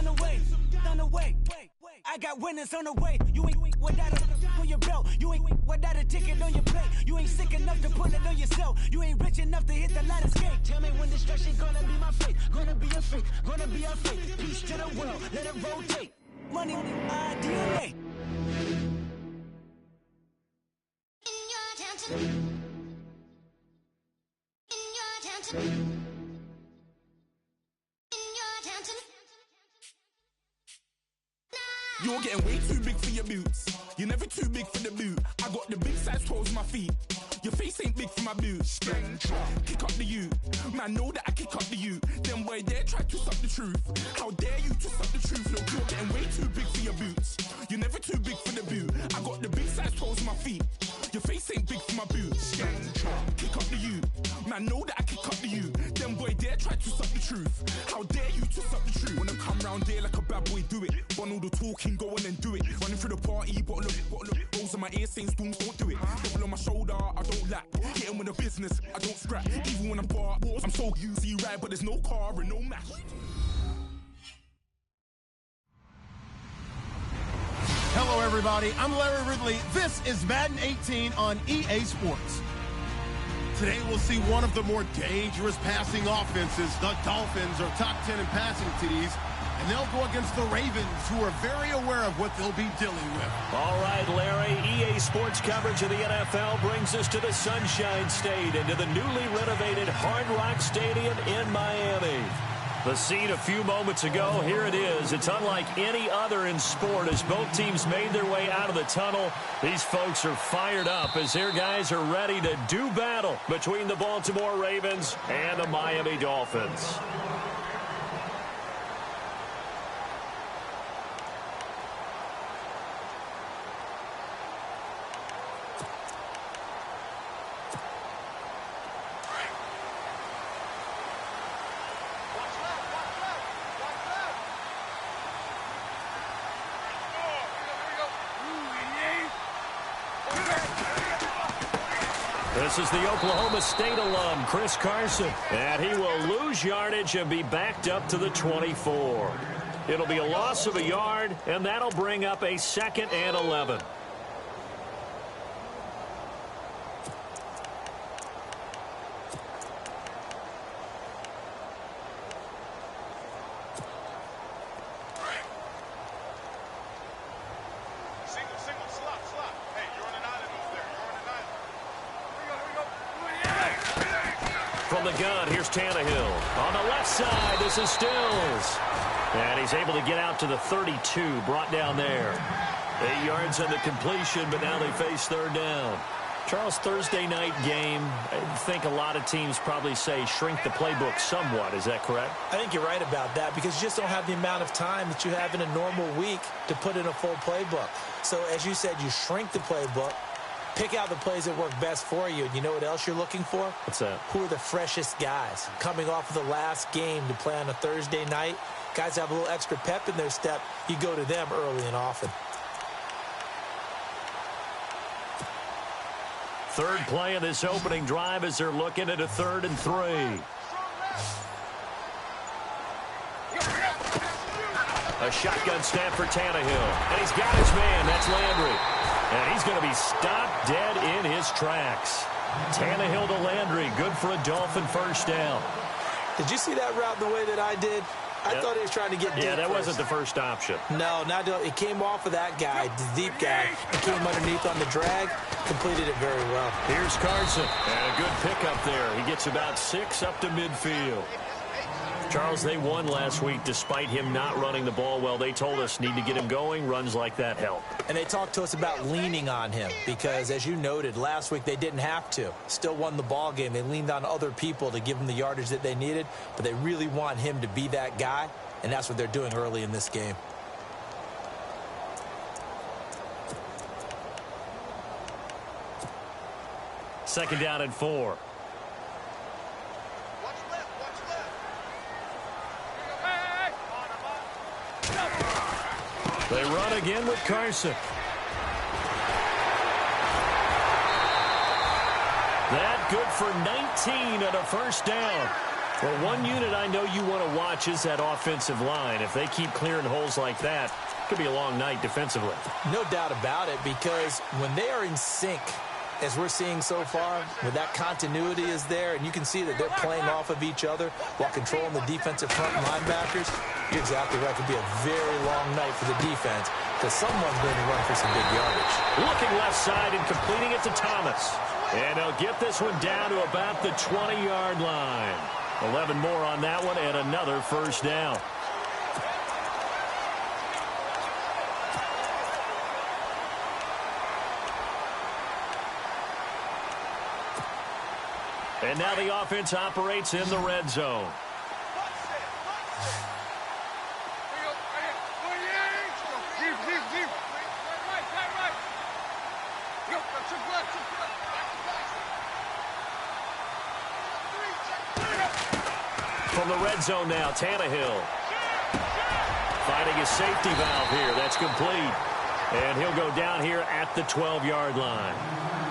on the way, on the way. I got winners on the way. You ain't without a on your belt. You ain't without a ticket on your plate. You ain't sick enough to put it on yourself. You ain't rich enough to hit the ladder skate. Tell me when destruction gonna be my fate. Gonna be a fate, gonna be a fate. Peace to the world, let it rotate. Money, DNA. In your attention. You're getting way too big for your boots. You're never too big for the boot. I got the big size toes on my feet. Your face ain't big for my boots. Kick up the you. Man, know that I kick up the you. Them boy there try to suck the truth. How dare you to suck the truth? Look, you're getting way too big for your boots. You're never too big for the boot. I got the big size toes on my feet. Your face ain't big for my boots. Kick up the you. Man, know that I kick up the you. Them boy there try to suck the truth. How dare you to suck the truth? Wanna come round there like a bad boy, do it. Want all the talking, go on and do it. Running through the party, bottle of rolls on my ear saying storms, don't do it. Double on my shoulder, I don't lack. Getting with the business, I don't scrap. Even when I'm bar, I'm so used to ride, but there's no car and no match. Hello, everybody. I'm Larry Ridley. This is Madden 18 on EA Sports. Today, we'll see one of the more dangerous passing offenses. The Dolphins are top 10 in passing TDs, and they'll go against the Ravens, who are very aware of what they'll be dealing with. All right, Larry, EA Sports coverage of the NFL brings us to the Sunshine State and to the newly renovated Hard Rock Stadium in Miami. The scene a few moments ago, here it is. It's unlike any other in sport as both teams made their way out of the tunnel. These folks are fired up as their guys are ready to do battle between the Baltimore Ravens and the Miami Dolphins. This is the Oklahoma State alum, Chris Carson, and he will lose yardage and be backed up to the 24. It'll be a loss of a yard, and that'll bring up a 2nd and 11. From the gun, here's Tannehill. On the left side, this is Stills. And he's able to get out to the 32, brought down there. 8 yards on the completion, but now they face 3rd down. Charles, Thursday night game, I think a lot of teams probably say shrink the playbook somewhat. Is that correct? I think you're right about that because you just don't have the amount of time that you have in a normal week to put in a full playbook. So, as you said, you shrink the playbook. Pick out the plays that work best for you. And you know what else you're looking for? What's that? Who are the freshest guys? Coming off of the last game to play on a Thursday night, guys have a little extra pep in their step. You go to them early and often. Third play of this opening drive as they're looking at a 3rd and 3. A shotgun snap for Tannehill. And he's got his man. That's Landry. And he's going to be stopped dead in his tracks. Tannehill to Landry. Good for a Dolphin first down. Did you see that route the way that I did? I thought he was trying to get deep. Yeah, that wasn't the first option. No, not it came off of that guy, the deep guy. It came underneath on the drag, completed it very well. Here's Carson, and a good pickup there. He gets about 6 up to midfield. Charles, they won last week despite him not running the ball well. They told us need to get him going. Runs like that help. And they talked to us about leaning on him because, as you noted, last week they didn't have to. Still won the ball game. They leaned on other people to give them the yardage that they needed, but they really want him to be that guy, and that's what they're doing early in this game. Second down and 4. They run again with Carson. That good for 19 and a first down. Well, one unit I know you want to watch is that offensive line. If they keep clearing holes like that, it could be a long night defensively. No doubt about it, because when they are in sync, as we're seeing so far, when that continuity is there, and you can see that they're playing off of each other while controlling the defensive front linebackers, you're exactly right. It could be a very long night for the defense because someone's going to run for some big yardage. Looking left side and completing it to Thomas. And he'll get this one down to about the 20-yard line. 11 more on that one and another first down. And now the offense operates in the red zone. From the red zone now, Tannehill. Finding his safety valve here. That's complete. And he'll go down here at the 12-yard line.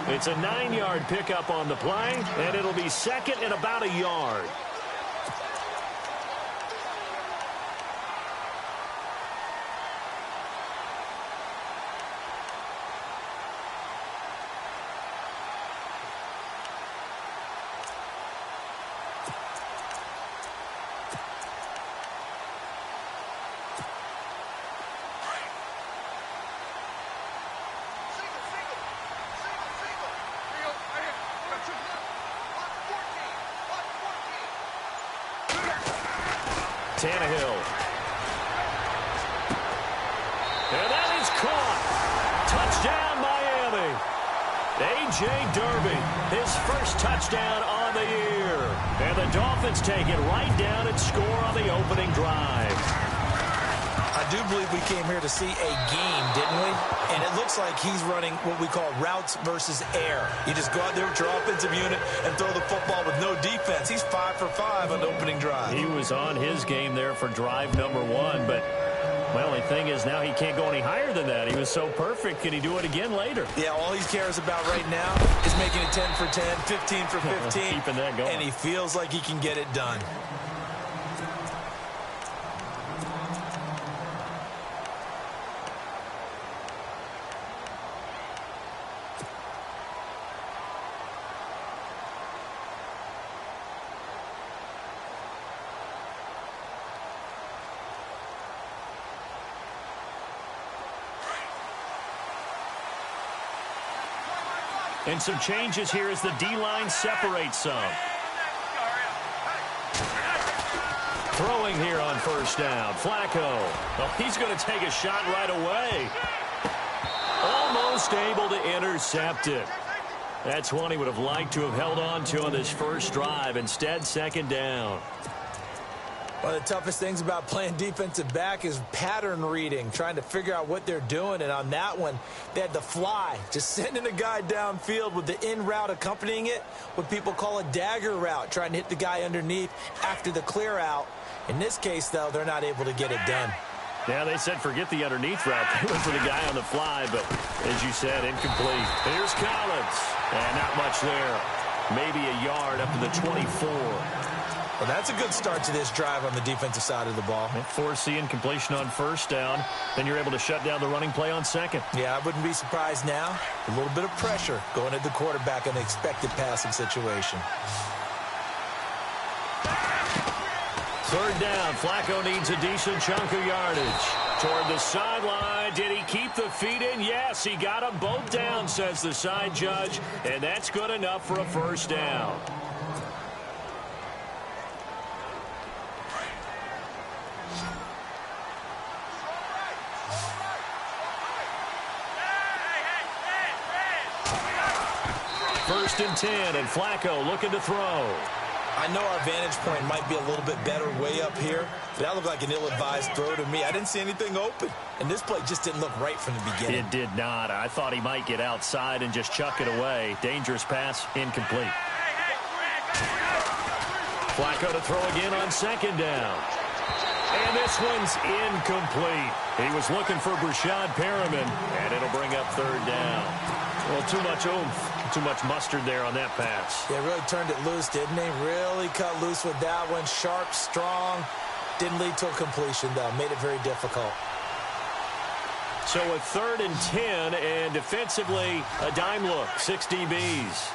It's a 9-yard pickup on the play, and it'll be second and about a yard. Tannehill. And that is caught. Touchdown, Miami. A.J. Derby, his first touchdown on the year. And the Dolphins take it right down and score on the opening drive. I do believe we came here to see a game, didn't we? And it looks like he's running what we call routes versus air. You just go out there with your offensive unit and throw the football with no defense. He's 5 for 5 on the opening drive. He was on his game there for drive number 1, but my only thing is now he can't go any higher than that. He was so perfect. Can he do it again later? Yeah, all he cares about right now is making it 10 for 10, 15 for 15. Keeping that going. And he feels like he can get it done. And some changes here as the D-line separates some. Throwing here on first down. Flacco. Oh, he's going to take a shot right away. Almost able to intercept it. That's one he would have liked to have held on to on this first drive. Instead, second down. One of the toughest things about playing defensive back is pattern reading, trying to figure out what they're doing. And on that one, they had to fly, just sending a guy downfield with the in route accompanying it, what people call a dagger route, trying to hit the guy underneath after the clear out. In this case, though, they're not able to get it done. Yeah, they said forget the underneath route. They went for the guy on the fly, but as you said, incomplete. Here's Collins. And not much there. Maybe a yard up to the 24. Well, that's a good start to this drive on the defensive side of the ball. Foreseeing completion on first down. Then you're able to shut down the running play on second. Yeah, I wouldn't be surprised now. A little bit of pressure going at the quarterback in the expected passing situation. Third down. Flacco needs a decent chunk of yardage. Toward the sideline. Did he keep the feet in? Yes, he got them both down, says the side judge. And that's good enough for a first down. First and 10, and Flacco looking to throw. I know our vantage point might be a little bit better way up here, but that looked like an ill-advised throw to me. I didn't see anything open, and this play just didn't look right from the beginning. It did not. I thought he might get outside and just chuck it away. Dangerous pass, incomplete. Flacco to throw again on second down. And this one's incomplete. He was looking for Brashad Perriman, and it'll bring up third down. Well, too much oomph. too much mustard there on that pass. They really turned it loose, didn't they? Really cut loose with that one. Sharp, strong. Didn't lead to a completion, though. Made it very difficult. So a 3rd and 10, and defensively, a dime look. 6 DBs.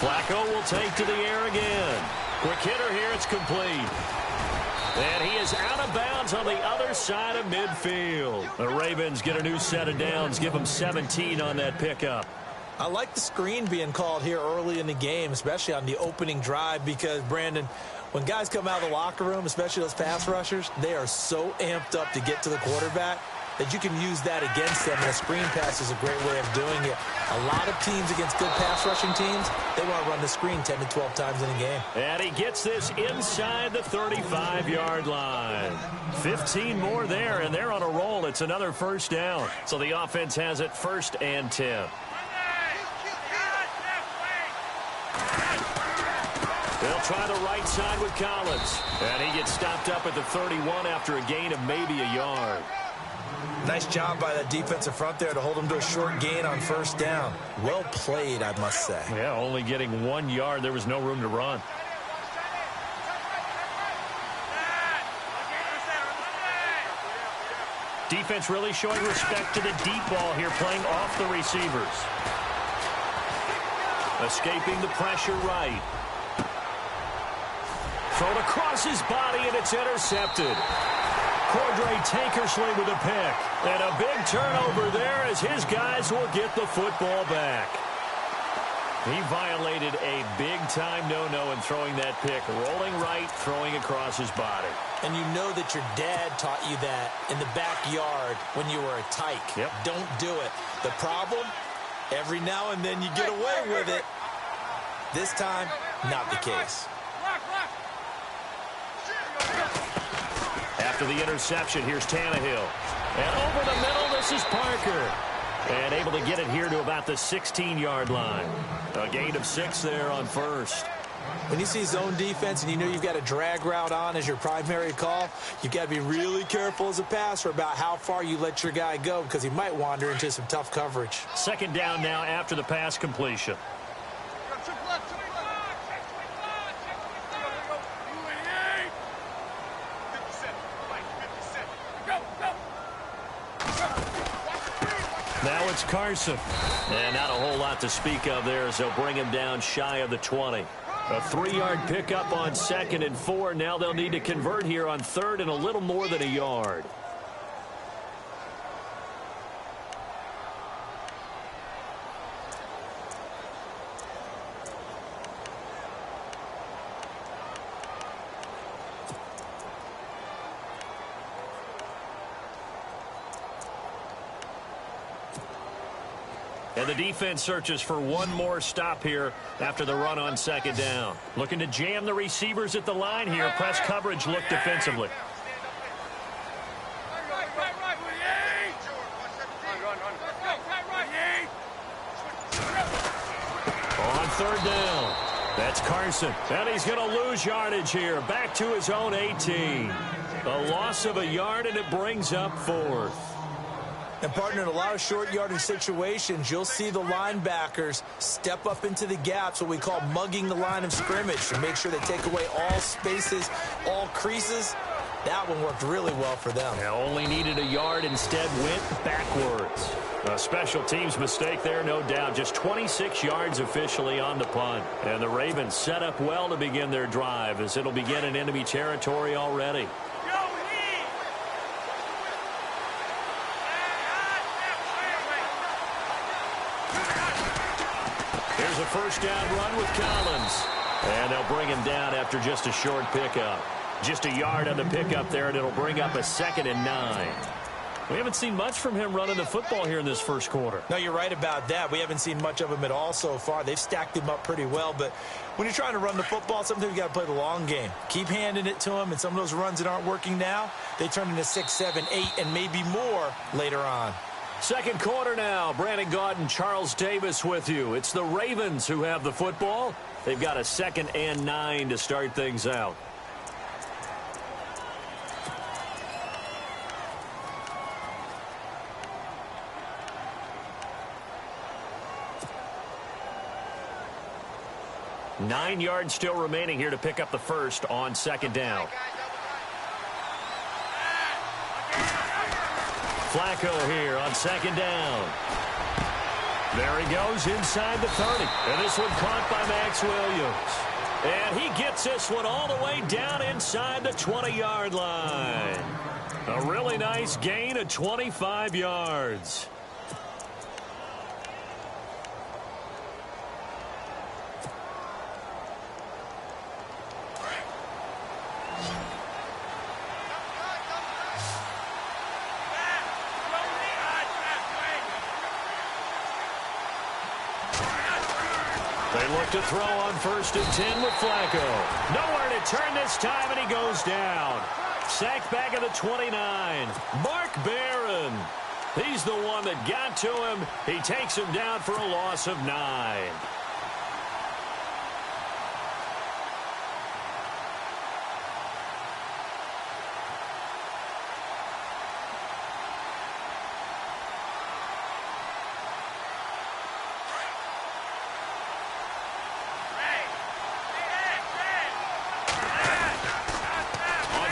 Flacco will take to the air again. Quick hitter here. It's complete. And he is out of bounds on the other side of midfield. The Ravens get a new set of downs. Give them 17 on that pickup. I like the screen being called here early in the game, especially on the opening drive, because, Brandon, when guys come out of the locker room, especially those pass rushers, they are so amped up to get to the quarterback that you can use that against them, and a screen pass is a great way of doing it. A lot of teams against good pass rushing teams, they want to run the screen 10 to 12 times in a game. And he gets this inside the 35-yard line. 15 more there, and they're on a roll. It's another first down. So the offense has it 1st and 10. They'll try the right side with Collins. And he gets stopped up at the 31 after a gain of maybe a yard. Nice job by that defensive front there to hold him to a short gain on 1st down. Well played, I must say. Yeah, only getting 1 yard. There was no room to run. Defense really showing respect to the deep ball here, playing off the receivers. Escaping the pressure right. Thrown across his body, and it's intercepted. Cordray Tankersley with a pick. And a big turnover there as his guys will get the football back. He violated a big-time no-no in throwing that pick. Rolling right, throwing across his body. And you know that your dad taught you that in the backyard when you were a tyke. Yep. Don't do it. The problem, every now and then you get away with it. This time, not the case. After the interception, here's Tannehill. And over the middle, this is Parker. And able to get it here to about the 16-yard line. A gain of 6 there on 1st. When you see zone defense and you know you've got a drag route on as your primary call, you've got to be really careful as a passer about how far you let your guy go, because he might wander into some tough coverage. 2nd down now after the pass completion. Now it's Carson. And not a whole lot to speak of there as they'll bring him down shy of the 20. A 3-yard pickup on 2nd and 4. Now they'll need to convert here on 3rd and a little more than a yard. And the defense searches for one more stop here after the run on 2nd down. Looking to jam the receivers at the line here. Press coverage look defensively. On 3rd down, that's Carson. And he's going to lose yardage here. Back to his own 18. A loss of a yard, and it brings up 4th. And, partner, in a lot of short yardage situations, you'll see the linebackers step up into the gaps, what we call mugging the line of scrimmage, to make sure they take away all spaces, all creases. That one worked really well for them. Now only needed a yard, instead went backwards. A special teams mistake there, no doubt. Just 26 yards officially on the punt. And the Ravens set up well to begin their drive, as it'll begin in enemy territory already. Here's a 1st down run with Collins. And they'll bring him down after just a short pickup. Just a yard on the pickup there, and it'll bring up a 2nd and 9. We haven't seen much from him running the football here in this 1st quarter. No, you're right about that. We haven't seen much of him at all so far. They've stacked him up pretty well, but when you're trying to run the football, sometimes you got to play the long game. Keep handing it to him, and some of those runs that aren't working now, they turn into 6, 7, 8, and maybe more later on. 2nd quarter now. Brandon Gaudin, Charles Davis with you. It's the Ravens who have the football. They've got a 2nd and 9 to start things out. 9 yards still remaining here to pick up the first on second down. Flacco here on second down. There he goes inside the 30. And this one caught by Max Williams. And he gets this one all the way down inside the 20-yard line. A really nice gain of 25 yards. They look to throw on 1st and 10 with Flacco. Nowhere to turn this time, and he goes down. Sacked back at the 29. Mark Barron. He's the one that got to him. He takes him down for a loss of 9.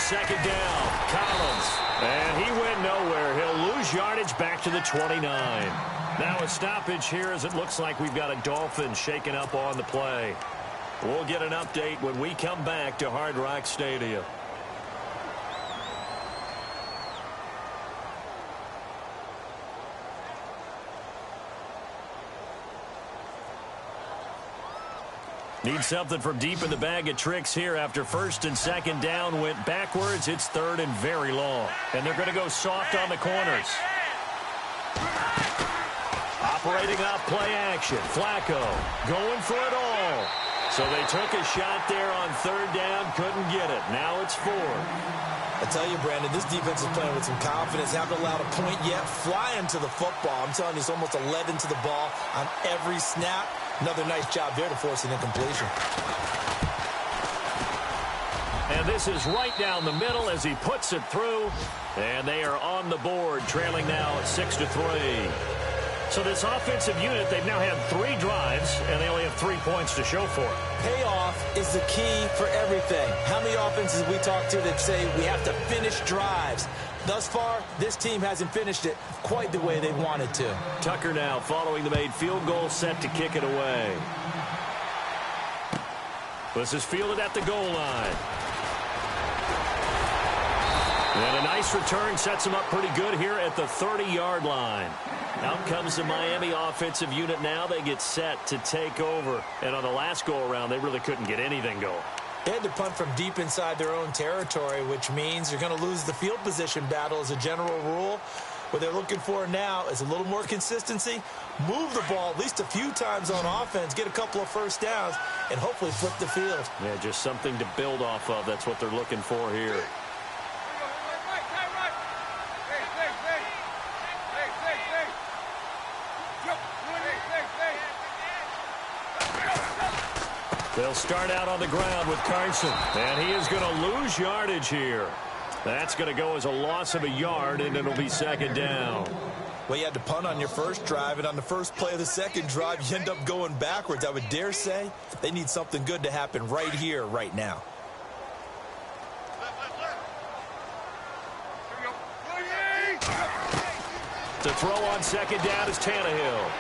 Second down, Collins. And he went nowhere. He'll lose yardage back to the 29. Now a stoppage here as it looks like we've got a Dolphin shaken up on the play. We'll get an update when we come back to Hard Rock Stadium. Need something from deep in the bag of tricks here after 1st and 2nd down went backwards. It's 3rd and very long. And they're going to go soft on the corners. Operating off play action. Flacco going for it all. So they took a shot there on 3rd down. Couldn't get it. Now it's 4. I tell you, Brandon, this defense is playing with some confidence. Haven't allowed a point yet. Flying to the football. I'm telling you, it's almost 11 to the ball on every snap. Another nice job there to force an incompletion. And this is right down the middle as he puts it through. And they are on the board, trailing now at 6-3. So this offensive unit, they've now had 3 drives, and they only have 3 points to show for it. Payoff is the key for everything. How many offenses we talk to that say we have to finish drives? Thus far, this team hasn't finished it quite the way they wanted to. Tucker now following the made field goal, set to kick it away. This is fielded at the goal line. And a nice return sets him up pretty good here at the 30-yard line. Out comes the Miami offensive unit now. They get set to take over. And on the last go-around, they really couldn't get anything going. They had to punt from deep inside their own territory, which means you're going to lose the field position battle as a general rule. What they're looking for now is a little more consistency, move the ball at least a few times on offense, get a couple of first downs, and hopefully flip the field. Yeah, just something to build off of. That's what they're looking for here. They'll start out on the ground with Carson, and he is going to lose yardage here. That's going to go as a loss of a yard, and it'll be 2nd down. Well, you had to punt on your first drive, and on the first play of the second drive, you end up going backwards. I would dare say they need something good to happen right here, right now. To throw on 2nd down is Tannehill.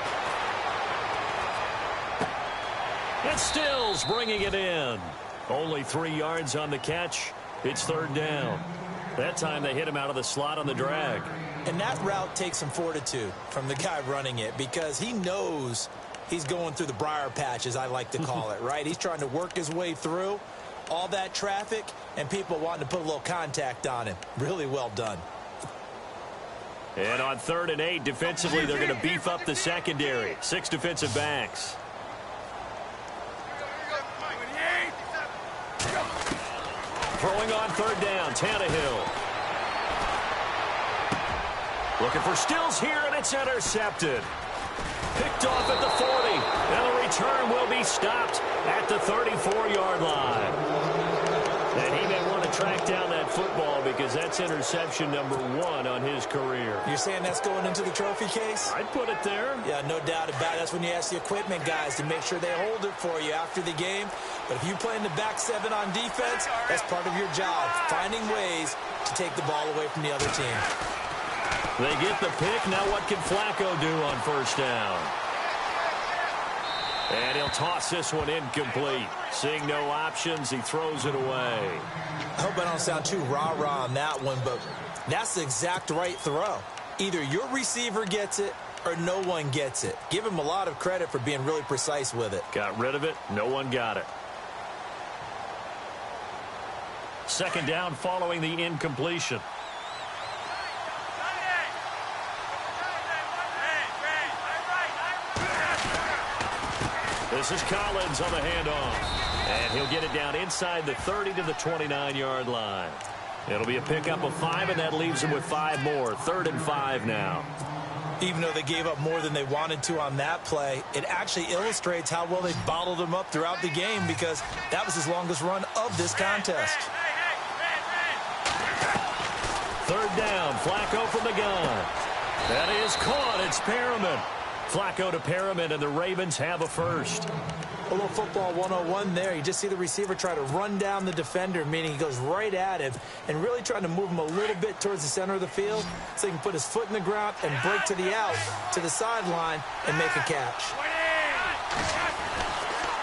And Stills bringing it in. Only 3 yards on the catch. It's 3rd down. That time they hit him out of the slot on the drag. And that route takes some fortitude from the guy running it because he knows he's going through the briar patch, as I like to call it, right? He's trying to work his way through all that traffic and people wanting to put a little contact on him. Really well done. And on 3rd and 8, defensively, they're going to beef up the secondary. 6 defensive backs. Throwing on 3rd down, Tannehill. Looking for Stills here, and it's intercepted. Picked off at the 40, and the return will be stopped at the 34-yard line. And he may want to track down that football because that's interception number 1 on his career. You're saying that's going into the trophy case? I'd put it there. Yeah, no doubt about it. That's when you ask the equipment guys to make sure they hold it for you after the game. But if you play in the back 7 on defense, that's part of your job, finding ways to take the ball away from the other team. They get the pick. Now what can Flacco do on first down? And he'll toss this one incomplete. Seeing no options, he throws it away. I hope I don't sound too rah-rah on that one, but that's the exact right throw. Either your receiver gets it or no one gets it. Give him a lot of credit for being really precise with it. Got rid of it. No one got it. Second down following the incompletion. This is Collins on the handoff. And he'll get it down inside the 30 to the 29-yard line. It'll be a pickup of 5, and that leaves him with 5 more. 3rd and 5 now. Even though they gave up more than they wanted to on that play, it actually illustrates how well they bottled him up throughout the game because that was his longest run of this contest. 3rd down, Flacco from the gun. That is caught. It's Perriman. Flacco to Perriman, and the Ravens have a first. A little football 101 there. You just see the receiver try to run down the defender, meaning he goes right at him and really trying to move him a little bit towards the center of the field so he can put his foot in the ground and break to the out, to the sideline, and make a catch.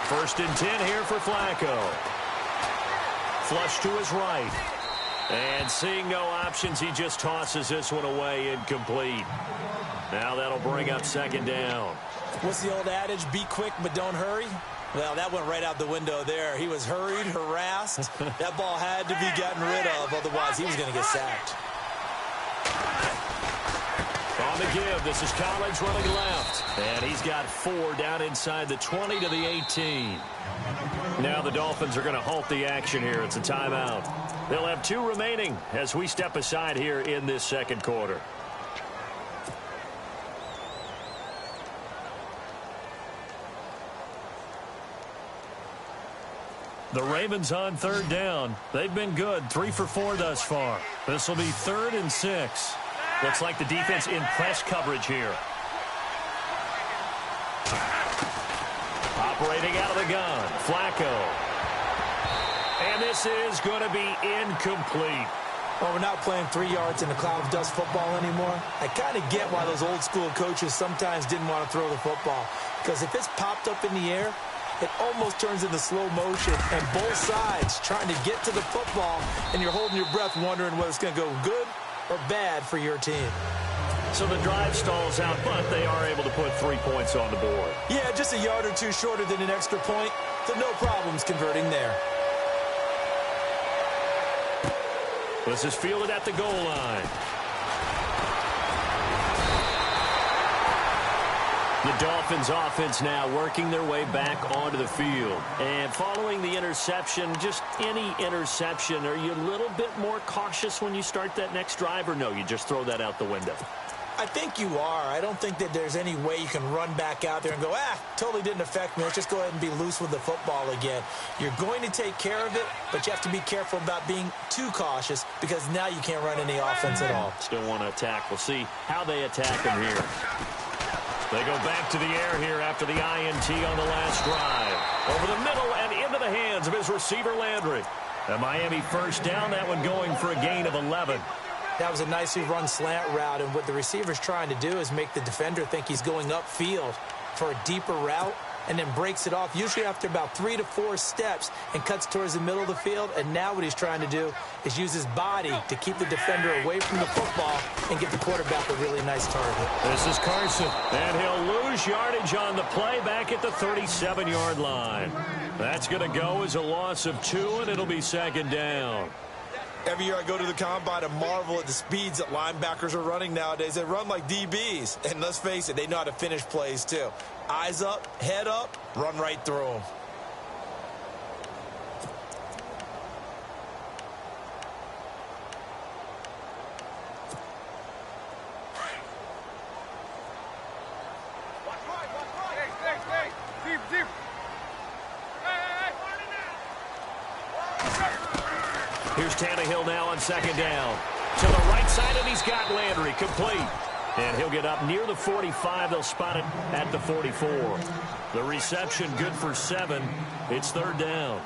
1st and 10 here for Flacco. Flush to his right. And seeing no options, he just tosses this one away, incomplete. Now that'll bring up 2nd down. What's the old adage? Be quick, but don't hurry. Well, that went right out the window there. He was hurried, harassed. That ball had to be gotten rid of, otherwise he was going to get sacked. On the give, this is Collins running left. And he's got 4 down inside the 20 to the 18. Now the Dolphins are going to halt the action here. It's a timeout. They'll have 2 remaining as we step aside here in this 2nd quarter. The Ravens on 3rd down. They've been good, 3 for 4 thus far. This will be 3rd and 6. Looks like the defense in press coverage here. Operating out of the gun, Flacco. And this is going to be incomplete. Well, we're not playing 3 yards in a cloud of dust football anymore. I kind of get why those old school coaches sometimes didn't want to throw the football. Because if it's popped up in the air, it almost turns into slow motion, and both sides trying to get to the football, and you're holding your breath wondering whether it's going to go good or bad for your team. So the drive stalls out, but they are able to put 3 points on the board. Yeah, just a yard or 2 shorter than an extra point, so no problems converting there. This is fielded at the goal line. The Dolphins offense now working their way back onto the field. And following the interception, just any interception, are you a little bit more cautious when you start that next drive, or no, you just throw that out the window? I think you are. I don't think that there's any way you can run back out there and go, totally didn't affect me. Let's just go ahead and be loose with the football again. You're going to take care of it, but you have to be careful about being too cautious because now you can't run any offense at all. Still want to attack. We'll see how they attack them here. They go back to the air here after the INT on the last drive. Over the middle and into the hands of his receiver, Landry. A Miami first down, that one going for a gain of 11. That was a nicely run slant route, and what the receiver's trying to do is make the defender think he's going upfield for a deeper route and then breaks it off, usually after about 3 to 4 steps, and cuts towards the middle of the field. And now what he's trying to do is use his body to keep the defender away from the football and get the quarterback a really nice target. This is Carson, and he'll lose yardage on the play back at the 37-yard line. That's going to go as a loss of 2, and it'll be 2nd down. Every year I go to the combine and marvel at the speeds that linebackers are running nowadays. They run like DBs. And let's face it, they know how to finish plays too. Eyes up, head up, run right through them. Here's Tannehill now on second down. To the right side, and he's got Landry complete. And he'll get up near the 45. They'll spot it at the 44. The reception good for 7. It's third down.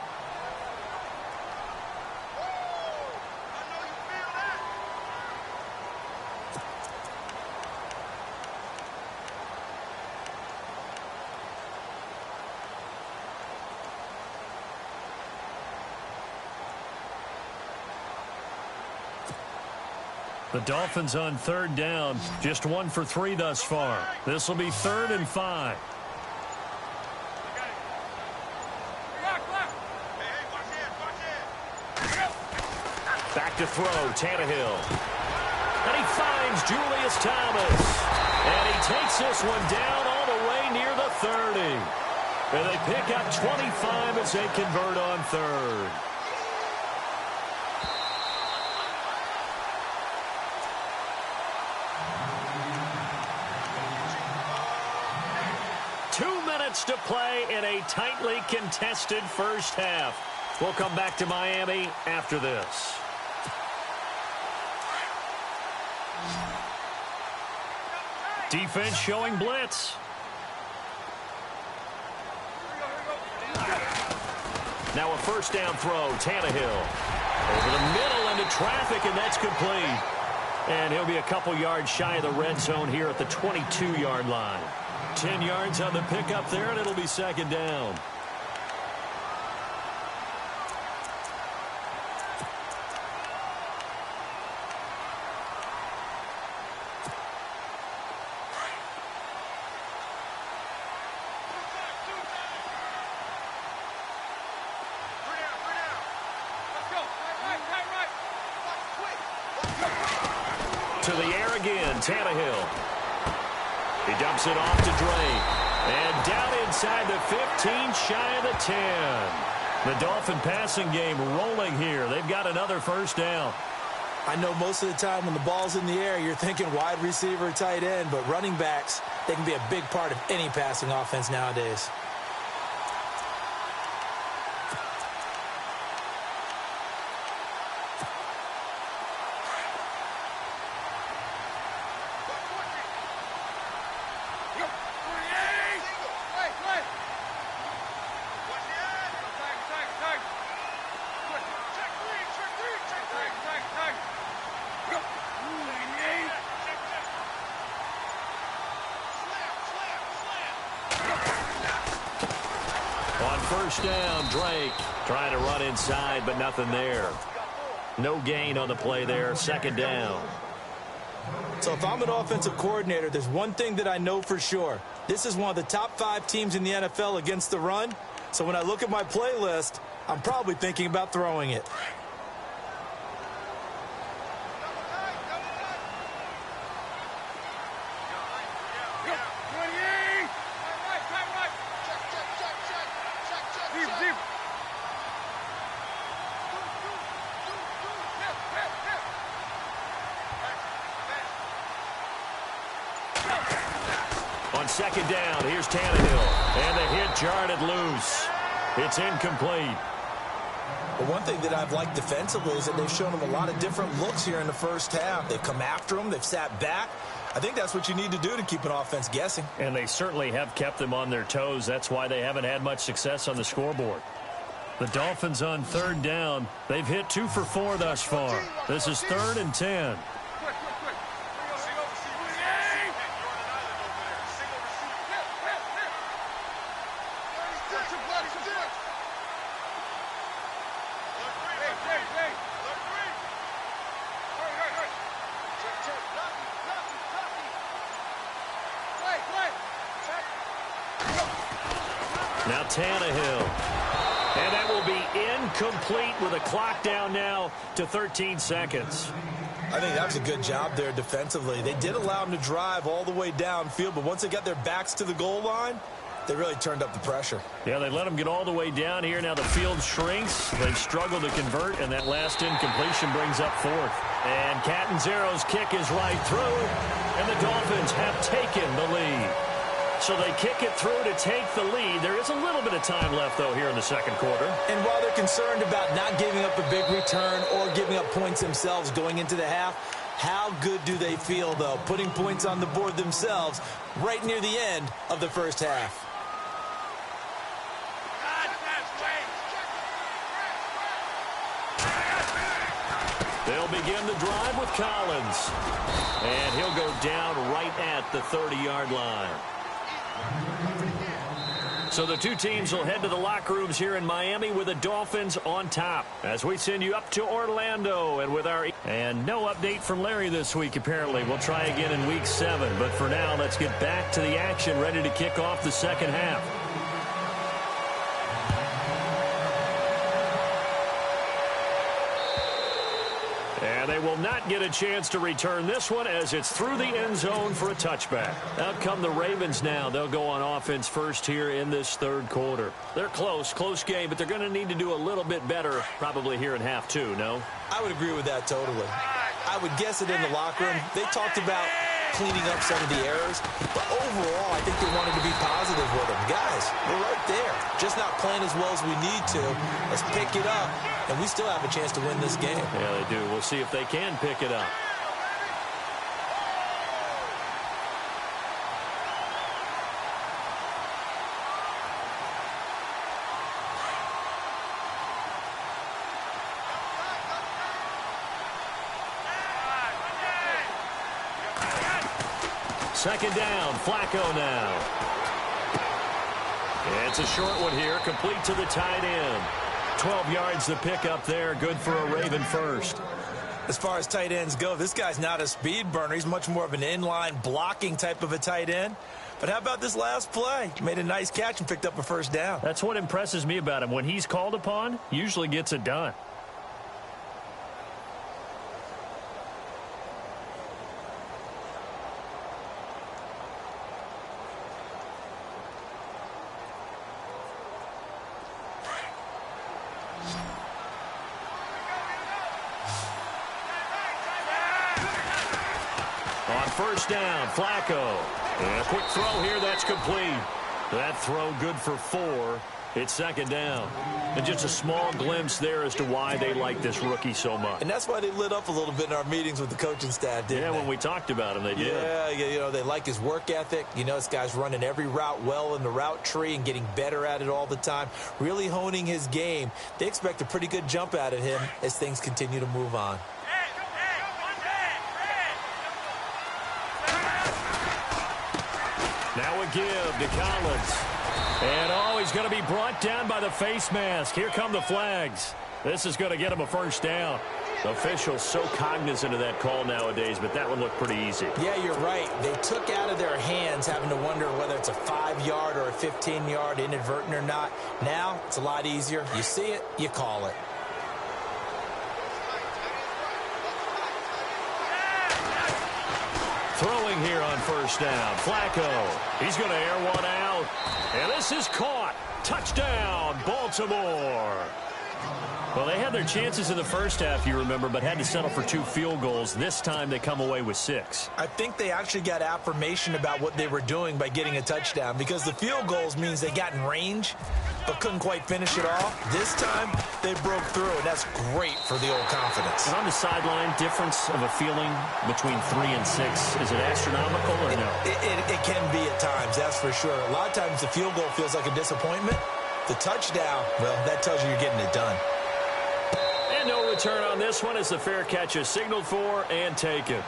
The Dolphins on third down, just 1 for 3 thus far. This will be 3rd and 5. Back to throw, Tannehill. And he finds Julius Thomas. And he takes this one down all the way near the 30. And they pick up 25 as they convert on 3rd. To play in a tightly contested first half. We'll come back to Miami after this. Defense showing blitz. Now a first down throw, Tannehill. Over the middle into traffic, and that's complete. And he'll be a couple yards shy of the red zone here at the 22-yard line. 10 yards on the pickup there, and it'll be second down. To the air again, Tannehill. He dumps it off to Drake. And down inside the 15, shy of the 10. The Dolphin passing game rolling here. They've got another first down. I know most of the time when the ball's in the air, you're thinking wide receiver, tight end, but running backs, they can be a big part of any passing offense nowadays. First down, Drake trying to run inside, but nothing there. No gain on the play there, second down. So if I'm an offensive coordinator, there's one thing that I know for sure. This is one of the top 5 teams in the NFL against the run. So when I look at my playlist, I'm probably thinking about throwing it. On second down, here's Tannehill. And the hit jarred it loose. It's incomplete. But one thing that I've liked defensively is that they've shown them a lot of different looks here in the first half. They've come after them. They've sat back. I think that's what you need to do to keep an offense guessing. And they certainly have kept them on their toes. That's why they haven't had much success on the scoreboard. The Dolphins on third down. They've hit 2 for 4 thus far. This is 3rd and 10. Now Tannehill. And that will be incomplete with a clock down now to 13 seconds. I think that was a good job there defensively. They did allow them to drive all the way downfield, but once they got their backs to the goal line, they really turned up the pressure. Yeah, they let them get all the way down here. Now the field shrinks. They've struggled to convert, and that last incompletion brings up 4th. And Catanzaro's kick is right through, and the Dolphins have taken the lead. So they kick it through to take the lead. There is a little bit of time left, though, here in the second quarter. And while they're concerned about not giving up a big return or giving up points themselves going into the half, how good do they feel, though, putting points on the board themselves right near the end of the first half? They'll begin the drive with Collins. And he'll go down right at the 30-yard line. So the two teams will head to the locker rooms here in Miami with the Dolphins on top. As we send you up to Orlando and with our... And no update from Larry this week, apparently. We'll try again in Week 7. But for now, let's get back to the action, ready to kick off the second half. And they will not get a chance to return this one as it's through the end zone for a touchback. Out come the Ravens now. They'll go on offense first here in this third quarter. They're close game, but they're going to need to do a little bit better probably here in half two, no? I would agree with that totally. I would guess it in the locker room. They talked about cleaning up some of the errors, but overall, I think they wanted to be positive with them. Guys, we're right there. Just not playing as well as we need to. Let's pick it up, and we still have a chance to win this game. Yeah, they do. We'll see if they can pick it up. Second down, Flacco now. It's a short one here, complete to the tight end. 12 yards to pick up there, good for a Raven first. As far as tight ends go, this guy's not a speed burner. He's much more of an inline blocking type of a tight end. But how about this last play? He made a nice catch and picked up a first down. That's what impresses me about him. When he's called upon, usually gets it done. First down, Flacco. And a quick throw here, that's complete. That throw good for 4. It's second down. And just a small glimpse there as to why they like this rookie so much. And that's why they lit up a little bit in our meetings with the coaching staff, didn't they? Yeah, when we talked about him, they did. Yeah, you know, they like his work ethic. You know, this guy's running every route well in the route tree and getting better at it all the time, really honing his game. They expect a pretty good jump out of him as things continue to move on. Now a give to Collins. And, he's going to be brought down by the face mask. Here come the flags. This is going to get him a first down. Officials so cognizant of that call nowadays, but that one looked pretty easy. Yeah, you're right. They took out of their hands having to wonder whether it's a 5-yard or a 15-yard inadvertent or not. Now, it's a lot easier. You see it, you call it. Throwing here on first down. Flacco. He's going to air one out. And this is caught. Touchdown, Baltimore. Well, they had their chances in the first half, you remember, but had to settle for 2 field goals. This time they come away with 6. I think they actually got affirmation about what they were doing by getting a touchdown, because the field goals means they got in range but couldn't quite finish it off. This time they broke through, and that's great for the old confidence. And on the sideline, difference of a feeling between 3 and 6, is it astronomical or no? It can be at times, that's for sure. A lot of times the field goal feels like a disappointment. The touchdown, well, that tells you you're getting it done. And no return on this one as the fair catch is signaled for and taken.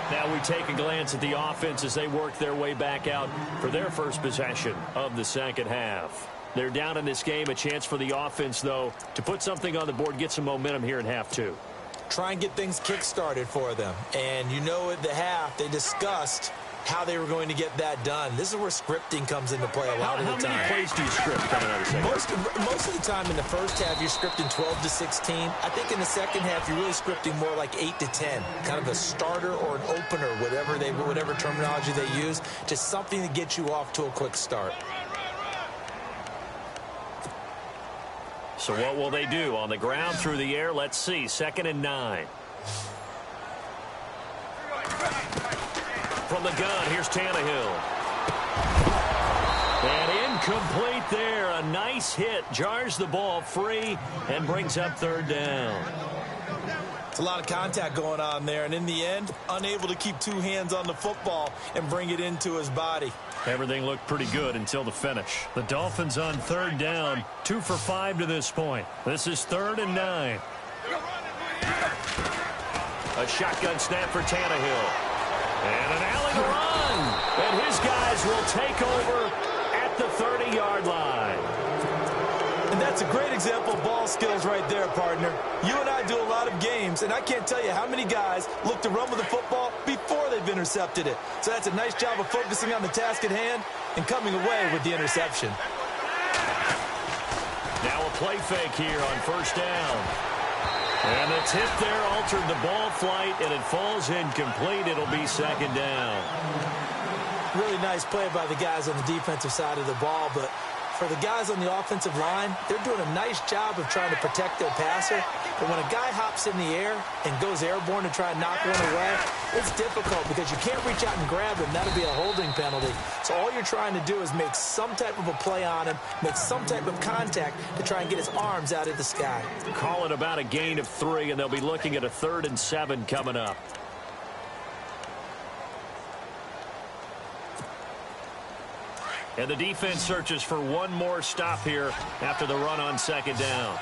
Now we take a glance at the offense as they work their way back out for their first possession of the second half. They're down in this game. A chance for the offense, though, to put something on the board, get some momentum here in half 2. Try and get things kick-started for them. And you know at the half they discussed how they were going to get that done. This is where scripting comes into play a lot of the time. How many plays do you script coming out of the second? Most of the time in the first half, you're scripting 12 to 16. I think in the second half, you're really scripting more like 8 to 10. Kind of a starter or an opener, whatever terminology they use. Just something to get you off to a quick start. So what will they do? On the ground, through the air, let's see. 2nd and 9. From the gun, here's Tannehill. And incomplete there. A nice hit. Jars the ball free and brings up third down. It's a lot of contact going on there, and in the end, unable to keep two hands on the football and bring it into his body. Everything looked pretty good until the finish. The Dolphins on third down, 2 for 5 to this point. This is 3rd and 9. A shotgun snap for Tannehill. And an alley to run. And his guys will take over at the 30-yard line. And that's a great example of ball skills right there, partner. You and I do a lot of games, and I can't tell you how many guys look to run with the football before they've intercepted it. So that's a nice job of focusing on the task at hand and coming away with the interception. Now a play fake here on first down. And the tip there altered the ball flight, and it falls incomplete. It'll be second down. Really nice play by the guys on the defensive side of the ball, but for the guys on the offensive line, they're doing a nice job of trying to protect their passer. But when a guy hops in the air and goes airborne to try and knock one away, it's difficult because you can't reach out and grab him. That'll be a holding penalty. So all you're trying to do is make some type of a play on him, make some type of contact to try and get his arms out of the sky. Call it about a gain of 3, and they'll be looking at a 3rd and 7 coming up. And the defense searches for one more stop here after the run on second down.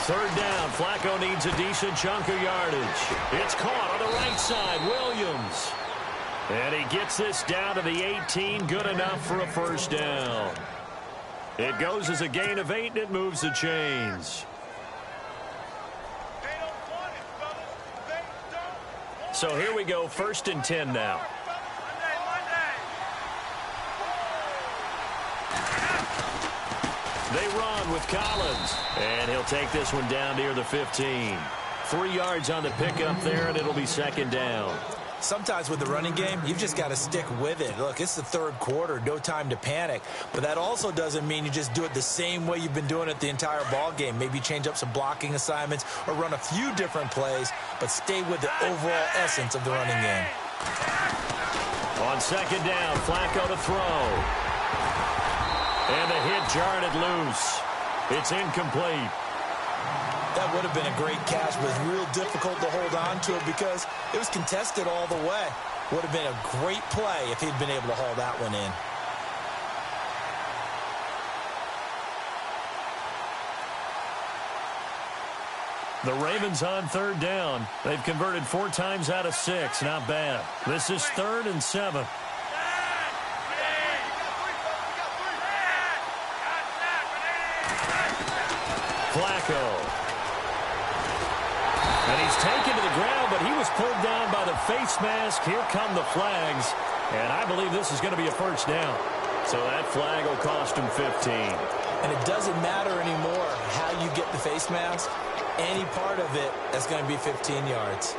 3rd down. Flacco needs a decent chunk of yardage. It's caught on the right side. Williams. And he gets this down to the 18. Good enough for a first down. It goes as a gain of 8, and it moves the chains. So here we go, 1st and 10 now. They run with Collins, and he'll take this one down near the 15. 3 yards on the pickup there, and it'll be second down. Sometimes with the running game, you've just got to stick with it. Look, it's the 3rd quarter, no time to panic. But that also doesn't mean you just do it the same way you've been doing it the entire ball game. Maybe change up some blocking assignments or run a few different plays, but stay with the overall essence of the running game. On second down, Flacco to throw. And the hit jarred it loose. It's incomplete. That would have been a great catch, but it's real difficult to hold on to it because it was contested all the way. Would have been a great play if he'd been able to haul that one in. The Ravens on 3rd down. They've converted 4 times out of 6. Not bad. This is 3rd and 7. Flacco. And he's taken to the ground, but he was pulled down by the face mask. Here come the flags. And I believe this is going to be a first down. So that flag will cost him 15. And it doesn't matter anymore how you get the face mask. Any part of it, that's going to be 15 yards.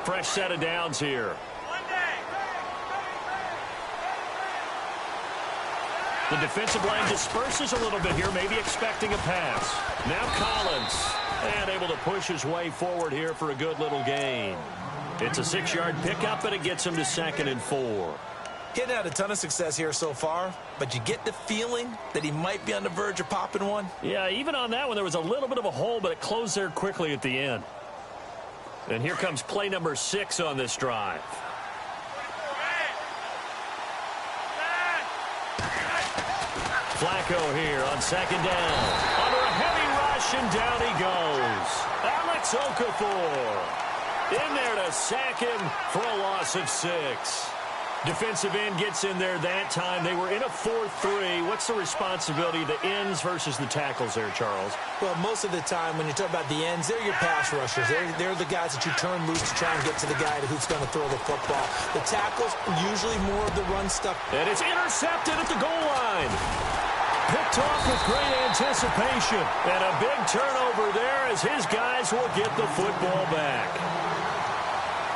Fresh set of downs here. The defensive line disperses a little bit here, maybe expecting a pass. Now Collins, and able to push his way forward here for a good little gain. It's a 6-yard pickup, and it gets him to 2nd and 4. He hadn't had a ton of success here so far, but you get the feeling that he might be on the verge of popping one. Yeah, even on that one, there was a little bit of a hole, but it closed there quickly at the end. And here comes play number 6 on this drive. Flacco here on second down. Under a heavy rush, and down he goes. Alex Okafor in there to sack him for a loss of 6. Defensive end gets in there that time. They were in a 4-3. What's the responsibility of the ends versus the tackles there, Charles? Well, most of the time when you talk about the ends, they're your pass rushers. They're the guys that you turn loose to try and get to the guy who's going to throw the football. The tackles, usually more of the run stuff. And it's intercepted at the goal line. Picked off with great anticipation. And a big turnover there as his guys will get the football back.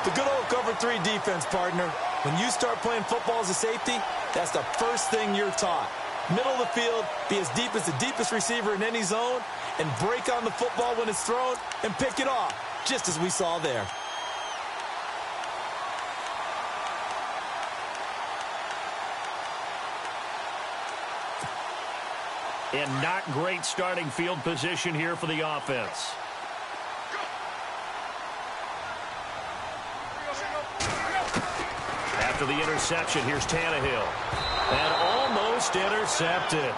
The good old cover 3 defense, partner. When you start playing football as a safety, that's the first thing you're taught. middle of the field, be as deep as the deepest receiver in any zone, and break on the football when it's thrown and pick it off, just as we saw there. And not great starting field position here for the offense. After the interception, here's Tannehill. And almost intercepted.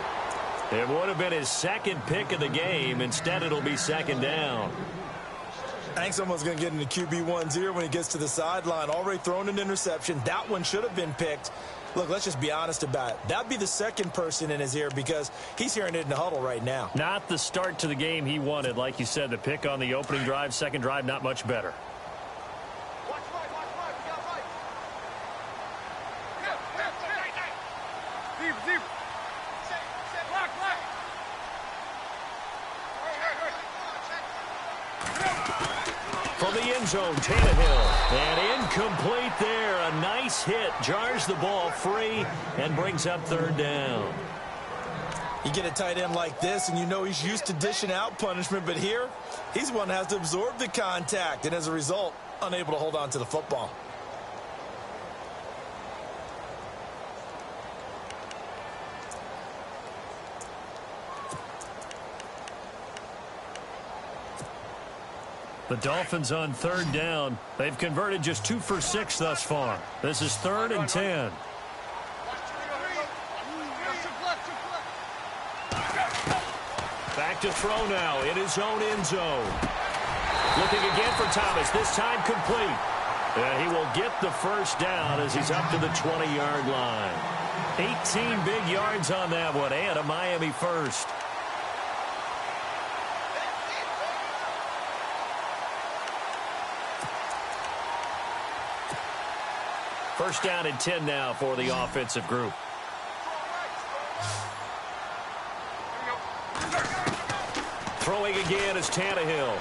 It would have been his second pick of the game. Instead, it'll be second down. I think someone's going to get into QB1's ear when he gets to the sideline. Already thrown an interception. That one should have been picked. Look, let's just be honest about it. That'd be the second person in his ear because he's hearing it in the huddle right now. Not the start to the game he wanted. Like you said, the pick on the opening drive, second drive, not much better. From the end zone, Tannehill. And incomplete there. A nice hit. Jars the ball free and brings up third down. You get a tight end like this, and you know he's used to dishing out punishment. But here, he's the one that has to absorb the contact. And as a result, unable to hold on to the football. The Dolphins on third down. They've converted just 2 for 6 thus far. This is 3rd and 10. Back to throw now in his own end zone. Looking again for Thomas, this time complete. And he will get the first down as he's up to the 20-yard line. 18 big yards on that one, and a Miami first. First down and 10 now for the offensive group. Throwing again is Tannehill.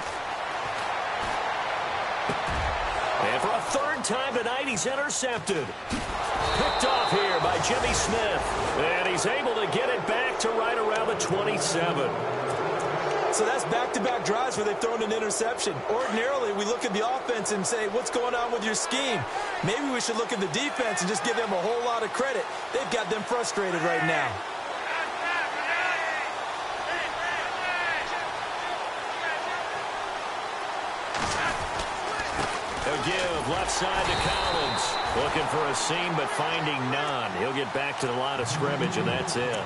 And for a third time tonight, he's intercepted. Picked off here by Jimmy Smith. And he's able to get it back to right around the 27. So that's back-to-back drives where they've thrown an interception. Ordinarily, we look at the offense and say, what's going on with your scheme? Maybe we should look at the defense and just give them a whole lot of credit. They've got them frustrated right now. They'll give left side to Collins. Looking for a seam, but finding none. He'll get back to the line of scrimmage, and that's it.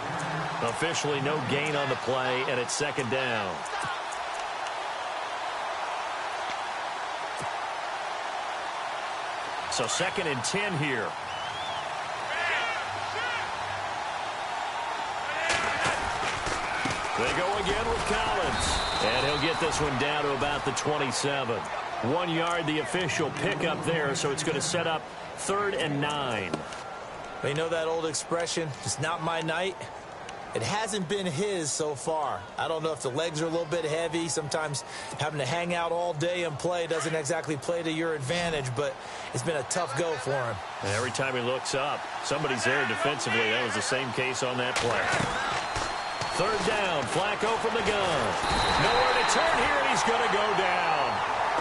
Officially no gain on the play, and it's second down. So 2nd and 10 here. They go again with Collins. And he'll get this one down to about the 27. 1 yard, the official pickup there, so it's going to set up 3rd and 9. Well, you know that old expression, it's not my night? It hasn't been his so far. I don't know if the legs are a little bit heavy. Sometimes having to hang out all day and play doesn't exactly play to your advantage, but it's been a tough go for him. And every time he looks up, somebody's there defensively. That was the same case on that play. 3rd down, Flacco from the gun. Nowhere to turn here, and he's going to go down.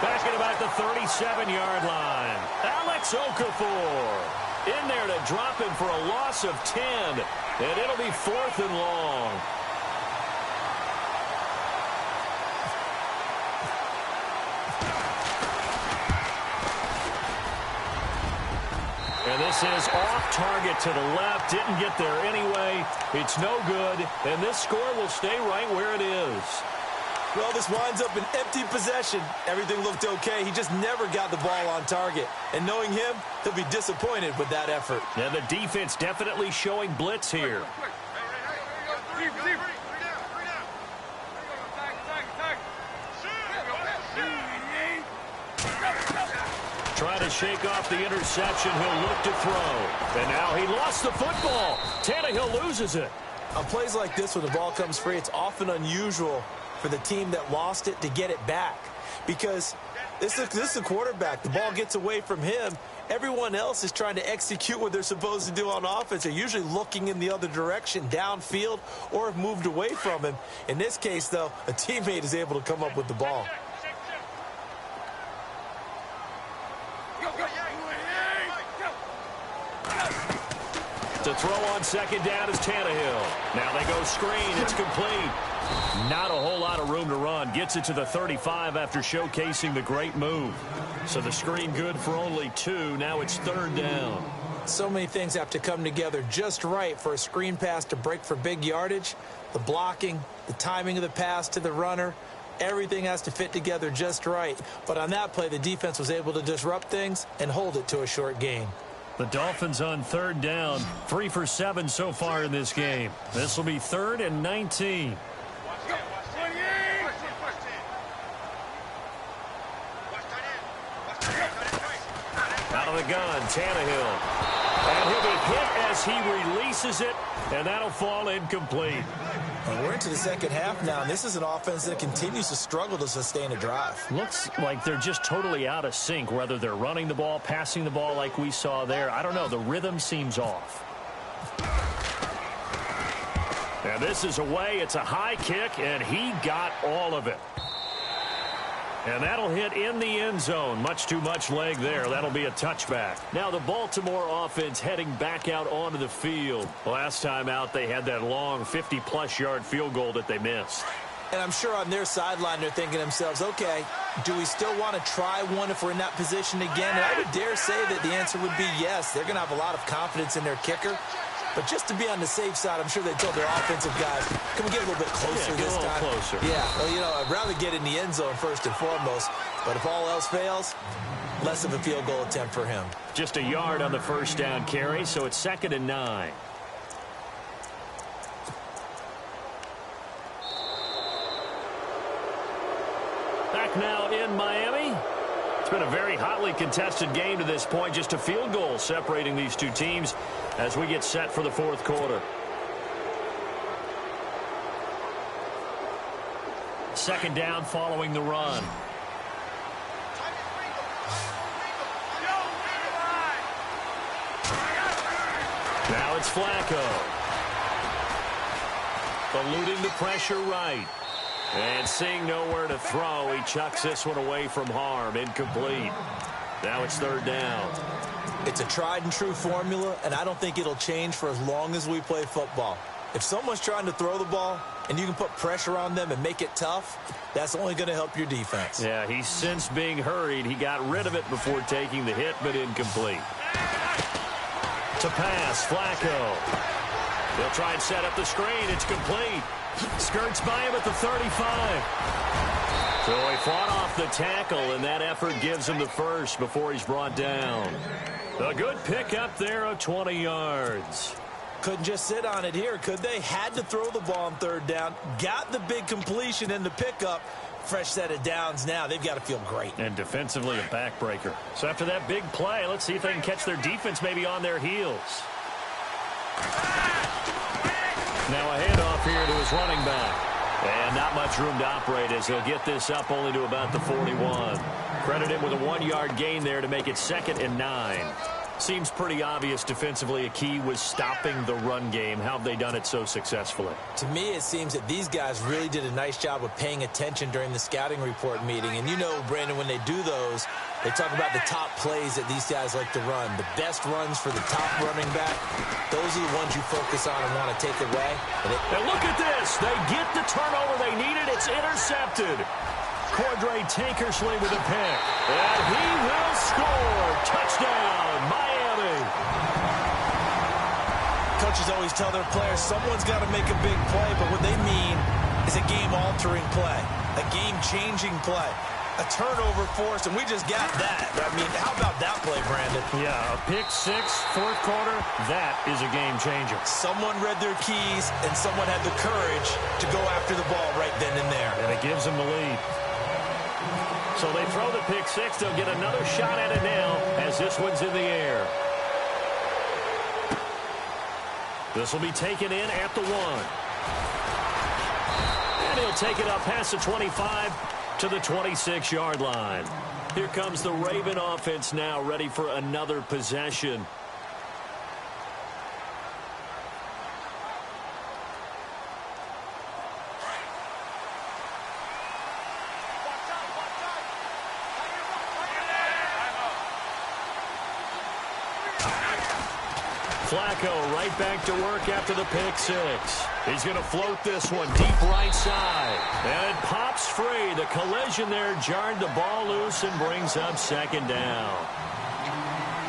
Back at about the 37-yard line. Alex Okafor in there to drop him for a loss of 10. And it'll be 4th and long. And this is off target to the left. Didn't get there anyway. It's no good. And this score will stay right where it is. Well, this winds up an empty possession. Everything looked okay. He just never got the ball on target. And knowing him, he'll be disappointed with that effort. And the defense definitely showing blitz here. Trying to shake off the interception. He'll look to throw. And now he lost the football. Tannehill loses it. On plays like this, when the ball comes free, it's often unusual for the team that lost it to get it back. Because this is the quarterback. The ball gets away from him. Everyone else is trying to execute what they're supposed to do on offense. They're usually looking in the other direction, downfield, or have moved away from him. In this case, though, a teammate is able to come up with the ball. To throw on second down is Tannehill. Now they go screen. It's complete. Not a whole lot of room to run. Gets it to the 35 after showcasing the great move. So the screen good for only 2. Now it's third down. So many things have to come together just right for a screen pass to break for big yardage. The blocking, the timing of the pass to the runner, everything has to fit together just right. But on that play, the defense was able to disrupt things and hold it to a short gain. The Dolphins on third down, 3 for 7 so far in this game. This will be 3rd and 19. Out of the gun, Tannehill. And he'll be hit as he releases it, and that'll fall incomplete. And we're into the second half now, and this is an offense that continues to struggle to sustain a drive. Looks like they're just totally out of sync, whether they're running the ball, passing the ball like we saw there. I don't know. The rhythm seems off. And this is away. It's a high kick, and he got all of it. And that'll hit in the end zone. Much too much leg there. That'll be a touchback. Now the Baltimore offense heading back out onto the field. Last time out, they had that long 50-plus yard field goal that they missed. And I'm sure on their sideline they're thinking to themselves, okay, do we still want to try one if we're in that position again? And I would dare say that the answer would be yes. They're going to have a lot of confidence in their kicker. But just to be on the safe side, I'm sure they told their offensive guys, can we get a little bit closer this time? Closer. Yeah, well, you know, I'd rather get in the end zone first and foremost. But if all else fails, less of a field goal attempt for him. Just a yard on the first down carry, so it's 2nd and 9. Back now in Miami. It's been a very hotly contested game to this point. Just a field goal separating these two teams as we get set for the fourth quarter. Second down following the run. Now it's Flacco. Eluding the pressure right. And seeing nowhere to throw, he chucks this one away from harm. Incomplete. Now it's third down. It's a tried and true formula, and I don't think it'll change for as long as we play football. If someone's trying to throw the ball and you can put pressure on them and make it tough, that's only going to help your defense. Yeah, he's since being hurried. He got rid of it before taking the hit, but incomplete. To pass, Flacco. He'll try and set up the screen. It's complete. Skirts by him at the 35. So he fought off the tackle, and that effort gives him the first before he's brought down. A good pick up there of 20 yards. Couldn't just sit on it here, could they? Had to throw the ball on third down. Got the big completion and the pickup. Fresh set of downs now. They've got to feel great. And defensively a backbreaker. So after that big play, let's see if they can catch their defense maybe on their heels. Now a handoff here to his running back. And not much room to operate as he'll get this up only to about the 41. Credit him with a 1-yard gain there to make it 2nd and 9. Seems pretty obvious defensively a key was stopping the run game. How have they done it so successfully? To me, it seems that these guys really did a nice job of paying attention during the scouting report meeting. And you know, Brandon, when they do those, they talk about the top plays that these guys like to run. The best runs for the top running back, those are the ones you focus on and want to take away. And look at this. They get the turnover they needed. It's intercepted. Cordray Tankersley with a pick. And he will score. Touchdown, Miami. Coaches always tell their players someone's got to make a big play, but what they mean is a game-altering play, a game-changing play, a turnover forced, and we just got that. I mean, how about that play, Brandon? Yeah, a pick six, fourth quarter, that is a game changer. Someone read their keys, and someone had the courage to go after the ball right then and there. And it gives them the lead. So they throw the pick six. They'll get another shot at it now as this one's in the air. This will be taken in at the 1. And he'll take it up past the 25 to the 26-yard line. Here comes the Raven offense now, ready for another possession. Flacco right back to work after the pick six. He's going to float this one deep right side. And it pops free. The collision there jarred the ball loose and brings up second down.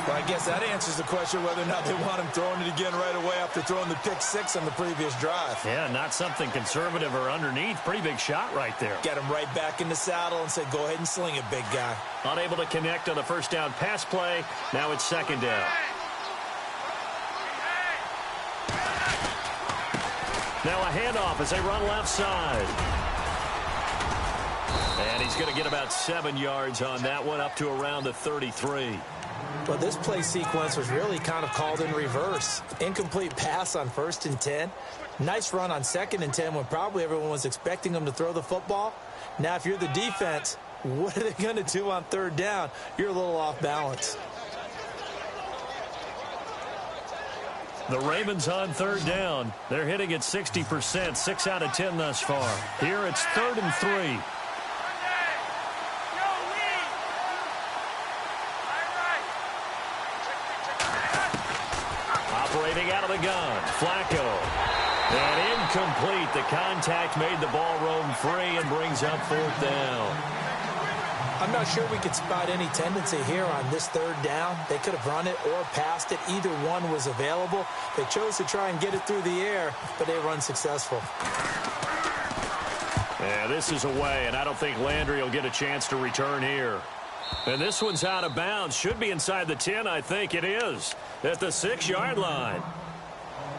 Well, I guess that answers the question whether or not they want him throwing it again right away after throwing the pick six on the previous drive. Yeah, not something conservative or underneath. Pretty big shot right there. Get him right back in the saddle and say, go ahead and sling it, big guy. Unable to connect on the first down pass play. Now it's second down. Now a handoff as they run left side. And he's going to get about 7 yards on that one, up to around the 33. Well, this play sequence was really kind of called in reverse. Incomplete pass on 1st and 10. Nice run on 2nd and 10 when probably everyone was expecting them to throw the football. Now, if you're the defense, what are they going to do on 3rd down? You're a little off balance. The Ravens on 3rd down. They're hitting at 60%, 6 out of 10 thus far. Here it's 3rd and 3. Operating out of the gun, Flacco. And incomplete. The contact made the ball roam free and brings up 4th down. I'm not sure we could spot any tendency here on this 3rd down. They could have run it or passed it. Either one was available. They chose to try and get it through the air, but they were unsuccessful. Yeah, this is away, and I don't think Landry will get a chance to return here. And this one's out of bounds. Should be inside the 10, I think it is, at the 6-yard line.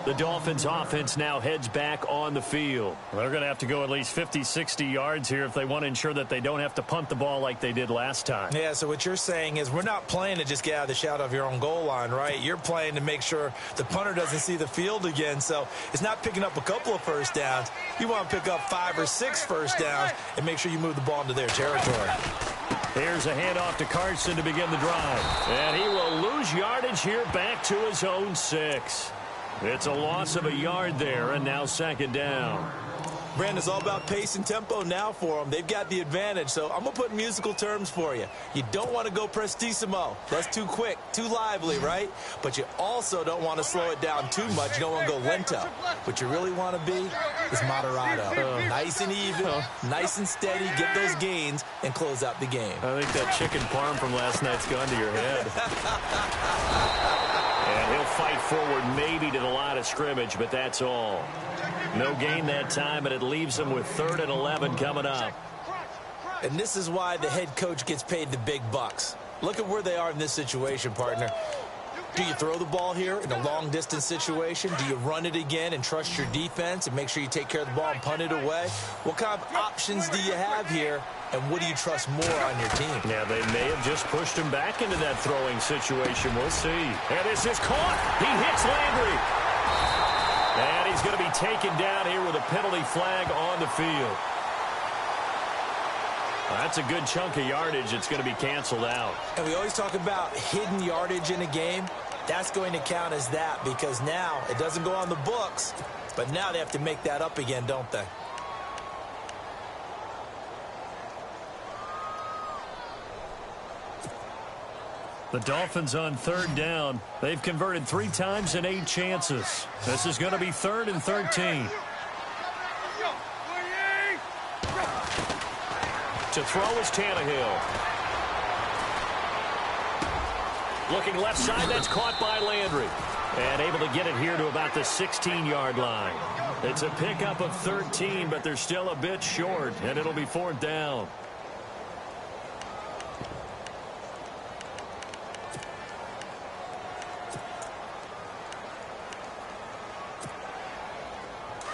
The Dolphins offense now heads back on the field. They're going to have to go at least 50, 60 yards here if they want to ensure that they don't have to punt the ball like they did last time. Yeah, so what you're saying is we're not playing to just get out of the shadow of your own goal line, right? You're playing to make sure the punter doesn't see the field again. So it's not picking up a couple of first downs. You want to pick up 5 or 6 first downs and make sure you move the ball into their territory. Here's a handoff to Carson to begin the drive. And he will lose yardage here back to his own 6. It's a loss of a yard there, and now 2nd down. Brandon, it's all about pace and tempo now for them. They've got the advantage, so I'm going to put musical terms for you. You don't want to go prestissimo. That's too quick, too lively, right? But you also don't want to slow it down too much. You don't want to go lento. What you really want to be is moderato. Nice and even, nice and steady, get those gains, and close out the game. I think that chicken parm from last night's gone to your head. And he'll fight forward maybe to the line of scrimmage, but that's all. No gain that time, and it leaves him with 3rd and 11 coming up. And this is why the head coach gets paid the big bucks. Look at where they are in this situation, partner. Do you throw the ball here in a long-distance situation? Do you run it again and trust your defense and make sure you take care of the ball and punt it away? What kind of options do you have here, and what do you trust more on your team? Yeah, they may have just pushed him back into that throwing situation. We'll see. And this is caught. He hits Landry. And he's going to be taken down here with a penalty flag on the field. That's a good chunk of yardage. It's going to be canceled out. And we always talk about hidden yardage in a game. That's going to count as that because now it doesn't go on the books, but now they have to make that up again, don't they? The Dolphins on 3rd down. They've converted 3 times in 8 chances. This is going to be 3rd and 13. To throw is Tannehill. Looking left side, that's caught by Landry. And able to get it here to about the 16-yard line. It's a pickup of 13, but they're still a bit short, and it'll be 4th down.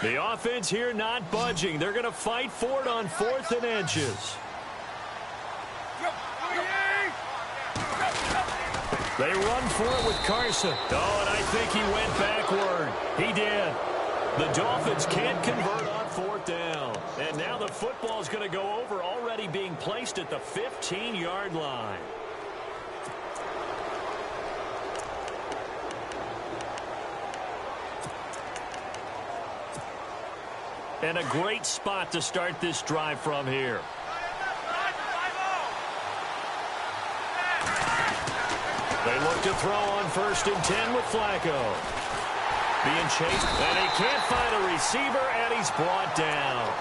The offense here not budging. They're going to fight for it on 4th and inches. They run for it with Carson. Oh, and I think he went backward. He did. The Dolphins can't convert on 4th down. And now football is going to go over, already being placed at the 15-yard line. And a great spot to start this drive from here. They look to throw on 1st and 10 with Flacco. Being chased, and he can't find a receiver, and he's brought down.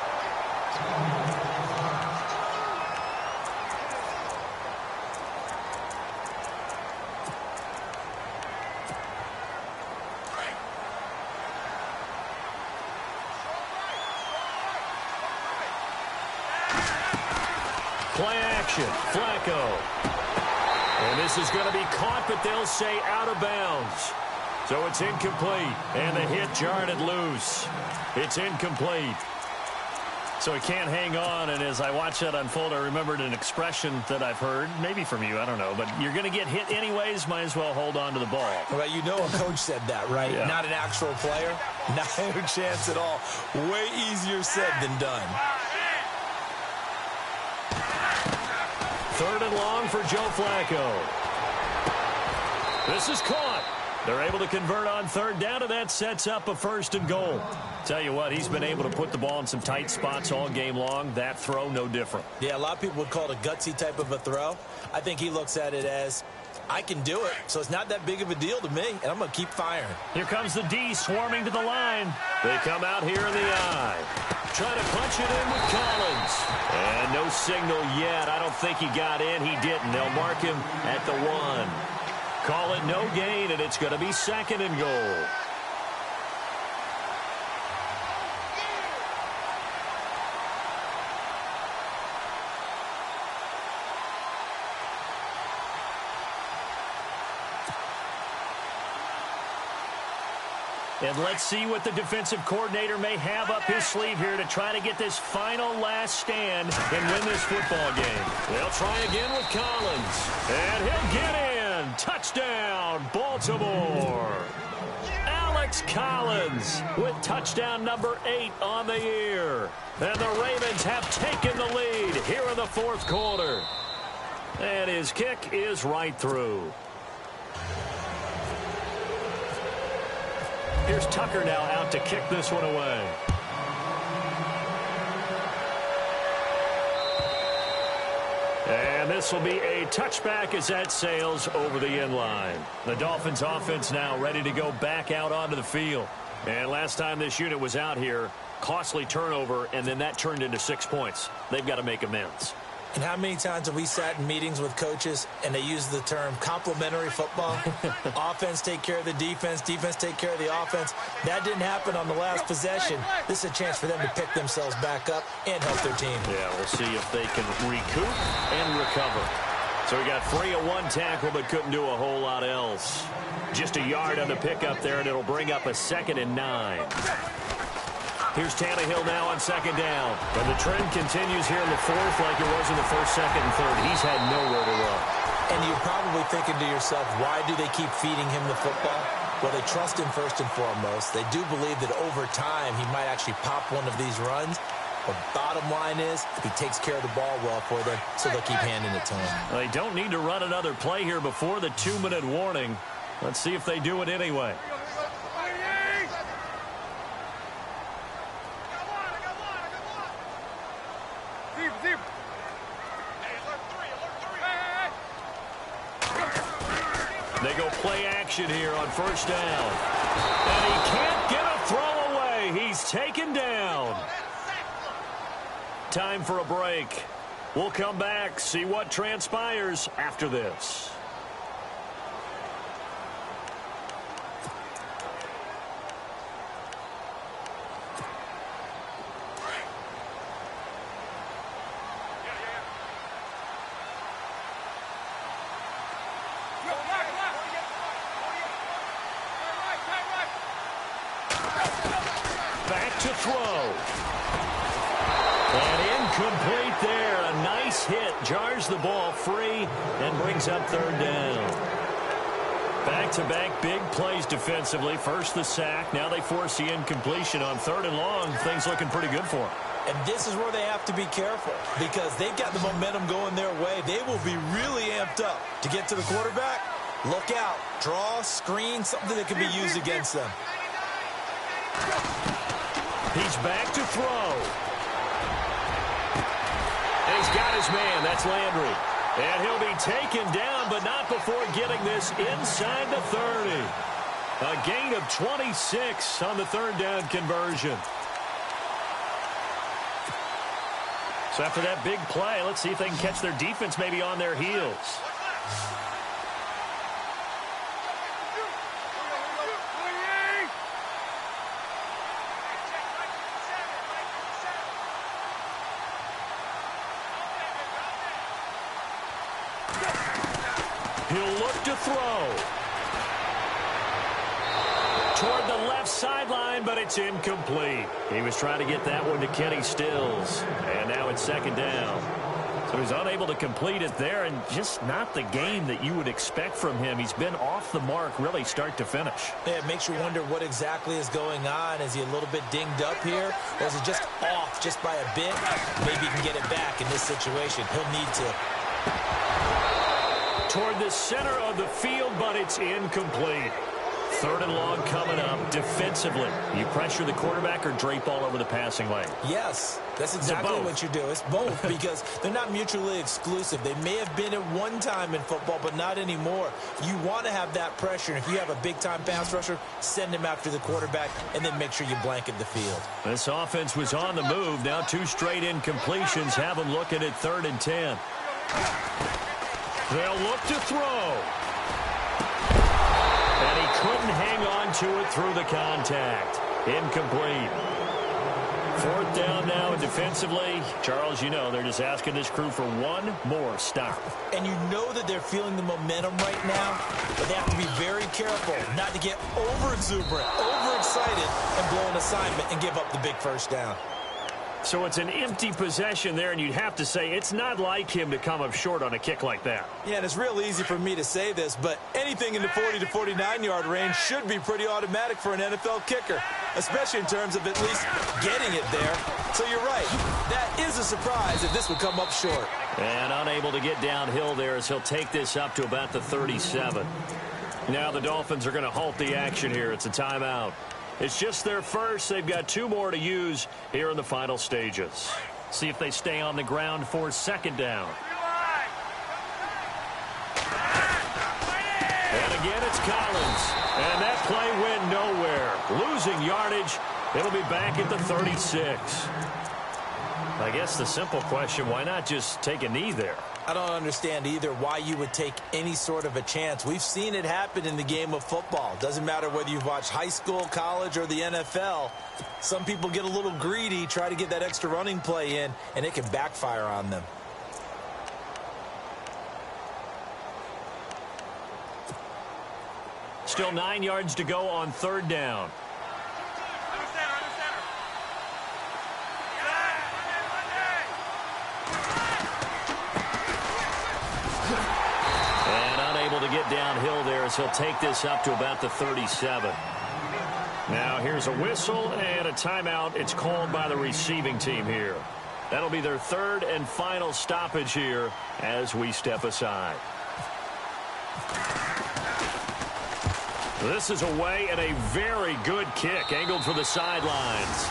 Play action, Flacco. And this is going to be caught, but they'll say out of bounds. So it's incomplete, and the hit jarred it loose. It's incomplete. So he can't hang on, and as I watch that unfold, I remembered an expression that I've heard, maybe from you, I don't know, but you're going to get hit anyways, might as well hold on to the ball. Well, you know a coach said that, right? Yeah. Not an actual player. Not a chance at all. Way easier said than done. 3rd and long for Joe Flacco. This is caught. They're able to convert on 3rd down, and that sets up a 1st and goal. Tell you what, he's been able to put the ball in some tight spots all game long. That throw, no different. Yeah, a lot of people would call it a gutsy type of a throw. I think he looks at it as, I can do it, so it's not that big of a deal to me, and I'm going to keep firing. Here comes the D swarming to the line. They come out here in the eye. Trying to punch it in with Collins. And no signal yet. I don't think he got in. He didn't. They'll mark him at the 1. Call it no gain, and it's going to be 2nd and goal. And let's see what the defensive coordinator may have up his sleeve here to try to get this final last stand and win this football game. They'll try again with Collins. And he'll get in. Touchdown, Baltimore. Alex Collins with touchdown number 8 on the year. And the Ravens have taken the lead here in the 4th quarter. And his kick is right through. Here's Tucker now out to kick this one away. And this will be a touchback as that sails over the end line. The Dolphins offense now ready to go back out onto the field. And last time this unit was out here, costly turnover, and then that turned into 6 points. They've got to make amends. And how many times have we sat in meetings with coaches and they use the term complementary football? Offense take care of the defense, defense take care of the offense. That didn't happen on the last possession. This is a chance for them to pick themselves back up and help their team. Yeah, we'll see if they can recoup and recover. So we got 3 of 1 tackle, but couldn't do a whole lot else. Just a yard on the pickup there, and it'll bring up a 2nd and 9. Here's Tannehill now on 2nd down. And the trend continues here in the 4th like it was in the 1st, 2nd, and 3rd. He's had nowhere to run. And you're probably thinking to yourself, why do they keep feeding him the football? Well, they trust him first and foremost. They do believe that over time he might actually pop one of these runs. But bottom line is, he takes care of the ball well for them, so they'll keep handing it to him. They don't need to run another play here before the 2-minute warning. Let's see if they do it anyway. They go play action here on 1st down. And he can't get a throw away. He's taken down. Time for a break. We'll come back, see what transpires after this. Back to throw. And incomplete there. A nice hit. Jars the ball free and brings up 3rd down. Back-to-back big plays defensively. First the sack. Now they force the incompletion on 3rd and long. Things looking pretty good for them. And this is where they have to be careful because they've got the momentum going their way. They will be really amped up to get to the quarterback. Look out. Draw, screen, something that can be used against them. He's back to throw. And he's got his man. That's Landry. And he'll be taken down, but not before getting this inside the 30. A gain of 26 on the 3rd down conversion. So after that big play, let's see if they can catch their defense maybe on their heels. He'll look to throw. Toward the left sideline, but it's incomplete. He was trying to get that one to Kenny Stills. And now it's 2nd down. So he's unable to complete it there, and just not the game that you would expect from him. He's been off the mark really start to finish. Yeah, it makes you wonder what exactly is going on. Is he a little bit dinged up here? Or is it just off just by a bit? Maybe he can get it back in this situation. He'll need to. Toward the center of the field, but it's incomplete. 3rd and long coming up. Defensively, you pressure the quarterback or drape all over the passing lane? Yes, that's exactly what you do. It's both because they're not mutually exclusive. They may have been at one time in football, but not anymore. You want to have that pressure. And if you have a big-time pass rusher, send him after the quarterback and then make sure you blanket the field. This offense was on the move. Now 2 straight incompletions have them looking at 3rd and 10. They'll look to throw. And he couldn't hang on to it through the contact. Incomplete. 4th down now, and defensively, Charles, you know, they're just asking this crew for one more stop. And you know that they're feeling the momentum right now, but they have to be very careful not to get over-exuberant, overexcited, and blow an assignment and give up the big 1st down. So it's an empty possession there, and you'd have to say it's not like him to come up short on a kick like that. Yeah, and it's real easy for me to say this, but anything in the 40 to 49-yard range should be pretty automatic for an NFL kicker, especially in terms of at least getting it there. So you're right. That is a surprise if this would come up short. And unable to get downhill there as he'll take this up to about the 37. Now the Dolphins are going to halt the action here. It's a timeout. It's just their first. They've got 2 more to use here in the final stages. See if they stay on the ground for 2nd down. And again, it's Collins. And that play went nowhere. Losing yardage. It'll be back at the 36. I guess the simple question, why not just take a knee there? I don't understand either why you would take any sort of a chance. We've seen it happen in the game of football. Doesn't matter whether you've watched high school, college, or the NFL. Some people get a little greedy, try to get that extra running play in, and it can backfire on them. Still 9 yards to go on 3rd down. To get downhill there as he'll take this up to about the 37. Now here's a whistle and a timeout. It's called by the receiving team here. That'll be their 3rd and final stoppage here as we step aside. This is away and a very good kick angled for the sidelines.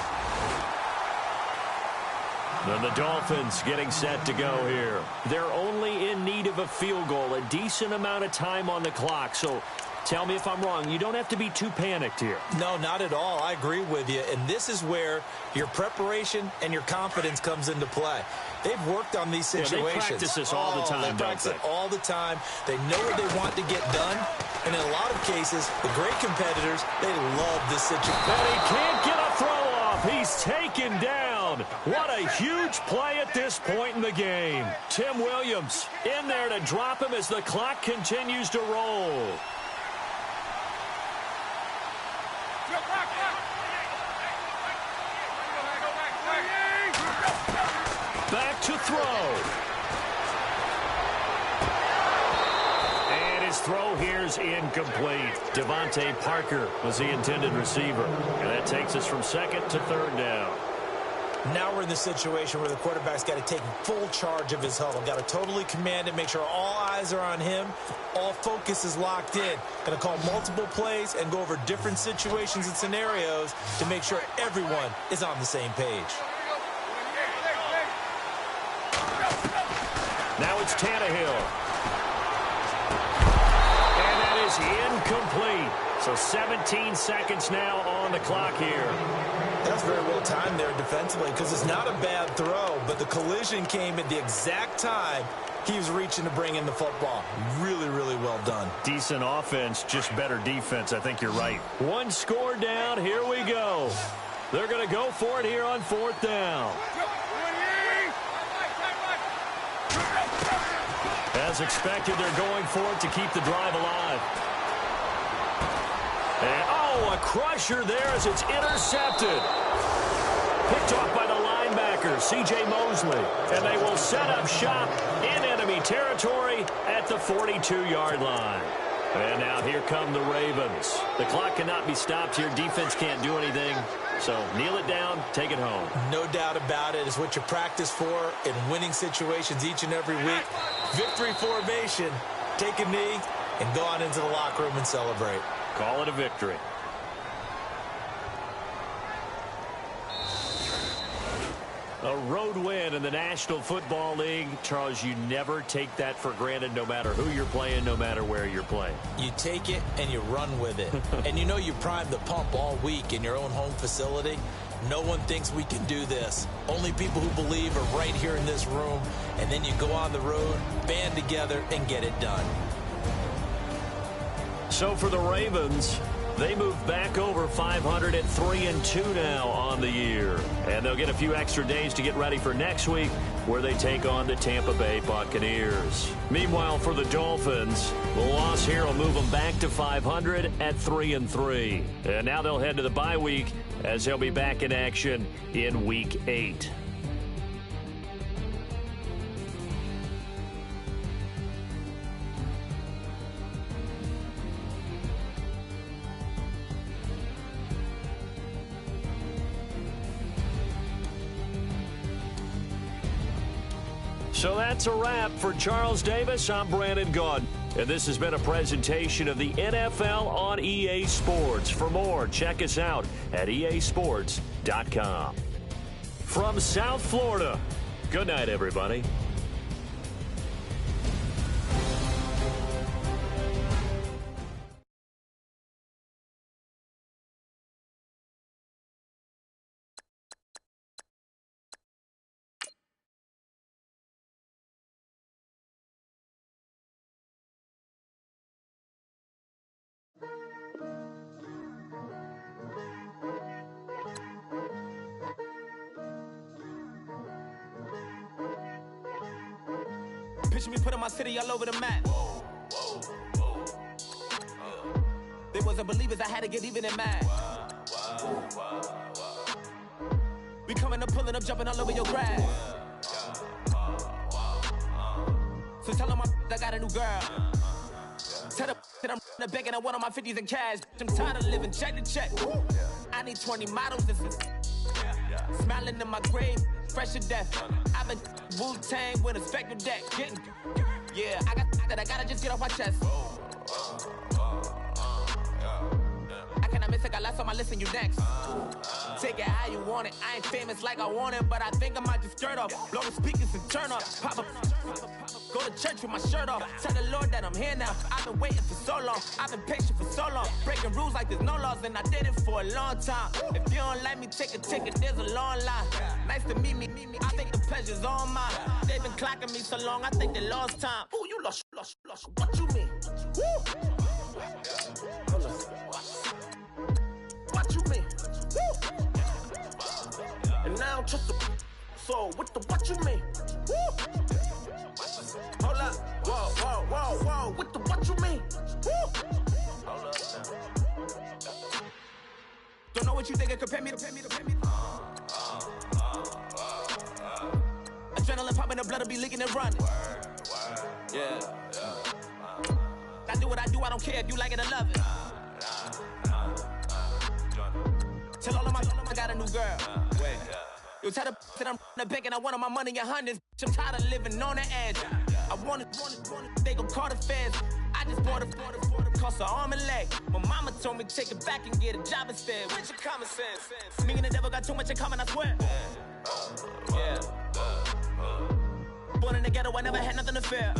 And the Dolphins getting set to go here. They're only in need of a field goal, a decent amount of time on the clock. So tell me if I'm wrong. You don't have to be too panicked here. No, not at all. I agree with you. And this is where your preparation and your confidence comes into play. They've worked on these situations. Yeah, they practice this all the time, they practice it all the time. They know what they want to get done. And in a lot of cases, the great competitors, they love this situation. And he can't get a throw off. He's taken down. What a huge play at this point in the game. Tim Williams in there to drop him as the clock continues to roll. Back to throw. And his throw here's incomplete. Devontae Parker was the intended receiver. And that takes us from second to third down. Now we're in the situation where the quarterback's got to take full charge of his huddle. Got to totally command it, make sure all eyes are on him. All focus is locked in. Going to call multiple plays and go over different situations and scenarios to make sure everyone is on the same page. Now it's Tannehill. And that is incomplete. So 17 seconds now on the clock here. That's very well timed there defensively because it's not a bad throw, but the collision came at the exact time he was reaching to bring in the football. Really, really well done. Decent offense, just better defense. I think you're right. One score down. Here we go. They're going to go for it here on fourth down. As expected, they're going for it to keep the drive alive. And, oh, a crusher there as it's intercepted. Picked off by the linebacker, C.J. Mosley. And they will set up shop in enemy territory at the 42-yard line. And now here come the Ravens. The clock cannot be stopped here. Defense can't do anything. So kneel it down, take it home. No doubt about it. It's what you practice for in winning situations each and every week. Victory formation. Take a knee and go on into the locker room and celebrate. Call it a victory. A road win in the National Football League. Charles, you never take that for granted no matter who you're playing, no matter where you're playing. You take it and you run with it. And you know you primed the pump all week in your own home facility. No one thinks we can do this. Only people who believe are right here in this room. And then you go on the road, band together, and get it done. So for the Ravens, they move back over 500 at 3-2 now on the year. And they'll get a few extra days to get ready for next week where they take on the Tampa Bay Buccaneers. Meanwhile, for the Dolphins, the loss here will move them back to 500 at 3-3. And now they'll head to the bye week as they'll be back in action in Week 8. So that's a wrap. For Charles Davis, I'm Brandon Gaudin. And this has been a presentation of the NFL on EA Sports. For more, check us out at easports.com. From South Florida, good night, everybody. Picture me putting my city all over the map. They wasn't believers, I had to get even and mad. We coming up, pulling up, jumping all over your grass. So tell them I got a new girl. Tell them that I'm begging I want on my 50s in cash. I'm tired of living check to check. I need 20 models, this is smiling in my grave, fresh to death. I've been Wu-Tang with a spectrum deck. Yeah, I got that, I gotta just get off my chest. I cannot miss it, got last on my list and you next. Take it how you want it, I ain't famous like I want it, but I think I might just skirt off. Blow the speakers and turn up, pop up. Go to church with my shirt off. Tell the Lord that I'm here now. I've been waiting for so long. I've been patient for so long. Breaking rules like there's no laws, and I did it for a long time. If you don't like me, take a ticket. There's a long line. Nice to meet me. I think the pleasure's all mine. They've been clocking me so long. I think they lost time. Ooh, you lost. What you mean? Woo. What you mean? Woo. And now I don't trust the so what the what you mean? Woo. Hold up, whoa, what the what you mean? Woo! Hold up now. Don't know what you think, compare me to. Adrenaline popping, the blood will be leaking and running. Yeah. I do what I do, I don't care if you like it or love it. Tell all of my I got a new girl. Wait. Yo, tell the that I'm the bank and I want all my money in hundreds. I'm tired of living on the edge. I want it, they gon' call the feds. I just bought a cost an arm and leg. My mama told me take it back and get a job instead. Where's your common sense? Me and the devil got too much in common, I swear. Yeah. Born in the ghetto, I never had nothing to fear.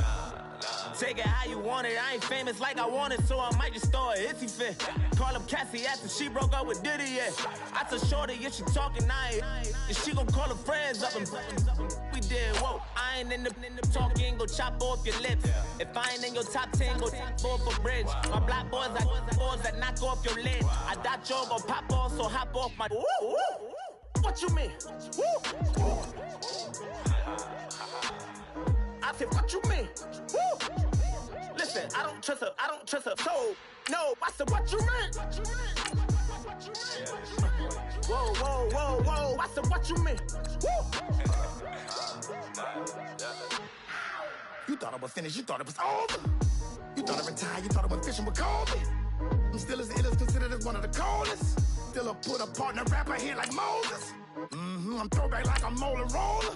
Take it how you want it. I ain't famous like I want it, so I might just throw a hissy fit. Call up Cassie after she broke up with Diddy, yeah. I told Shorty if she talking, and she gon' call her friends up and we did, whoa. I ain't in the talking, go chop off your lips. If I ain't in your top 10, go top off a bridge. My black boys like boys that knock off your lid. I thought y'all gon' pop off, so hop off my. What you mean? I said, what you mean? Woo! Listen, I don't trust her, so, no, I said, what you mean? Whoa, I said, what you mean? Woo! You thought I was finished, you thought it was over. You thought I retired, you thought I was fishing with Kobe. I'm still as ill as considered as one of the coldest. Still a put a partner rapper here like Moses. I'm throwback like a molar roller.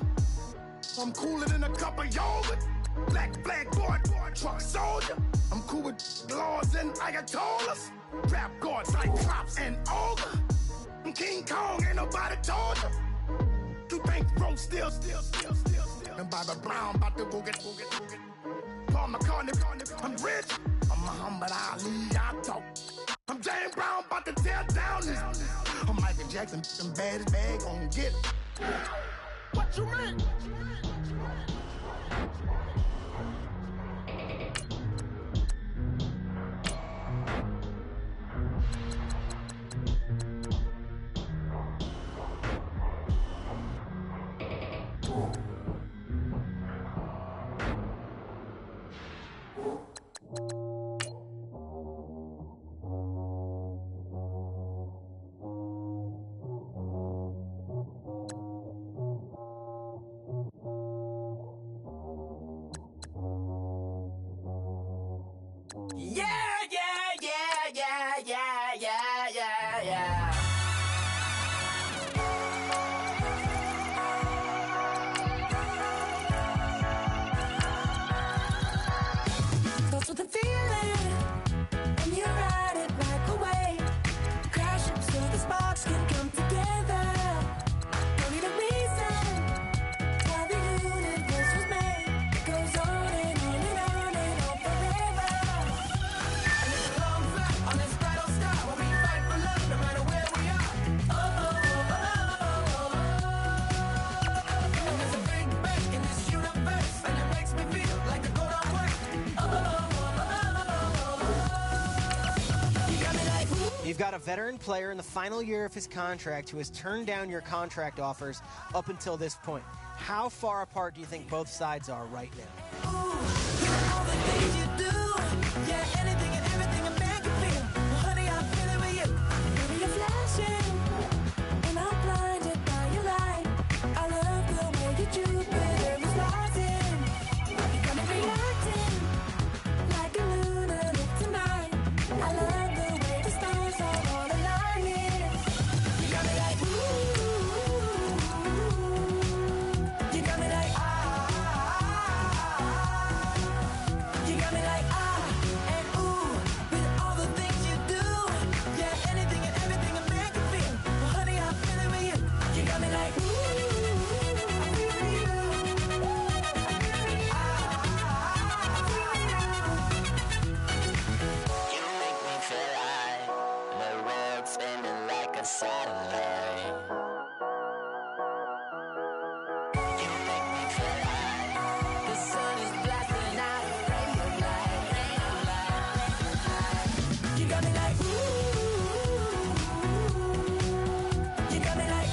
I'm cooler than a cup of yogurt. Black flag boy, truck soldier. I'm cool with laws and ayatollahs. Rap god, Cyclops and ogre. I'm King Kong, ain't nobody told you. You think Rose still. And Bobby Brown about to go get. Paul McCartney, I'm rich. I'm Muhammad Ali, I talk. I'm James Brown, about to tear down this. I'm Michael Jackson, some bad as bad, gon' get it. What you mean? You've got a veteran player in the final year of his contract who has turned down your contract offers up until this point. How far apart do you think both sides are right now? Ooh, all the things you do, yeah, anything and everything a man can feel. Well, honey, I'm feeling with you. Baby, you're flashing, and I'm blinded by your light. I love the way you Jupiter is rising. You got me reacting like a lunatic tonight. I love the way the stars are all aligning. You got me like, ooh. You got me like, you got me like, and ooh, with all the things you do. Yeah, anything and everything a man can feel. Well, honey, I'm feeling with you. You got me like, ooh, I'm feeling you. You make me feel like the world's spinning like a satellite. You make me feel like the sun is blasting out a ray of light. You got me like, ooh. You got me like,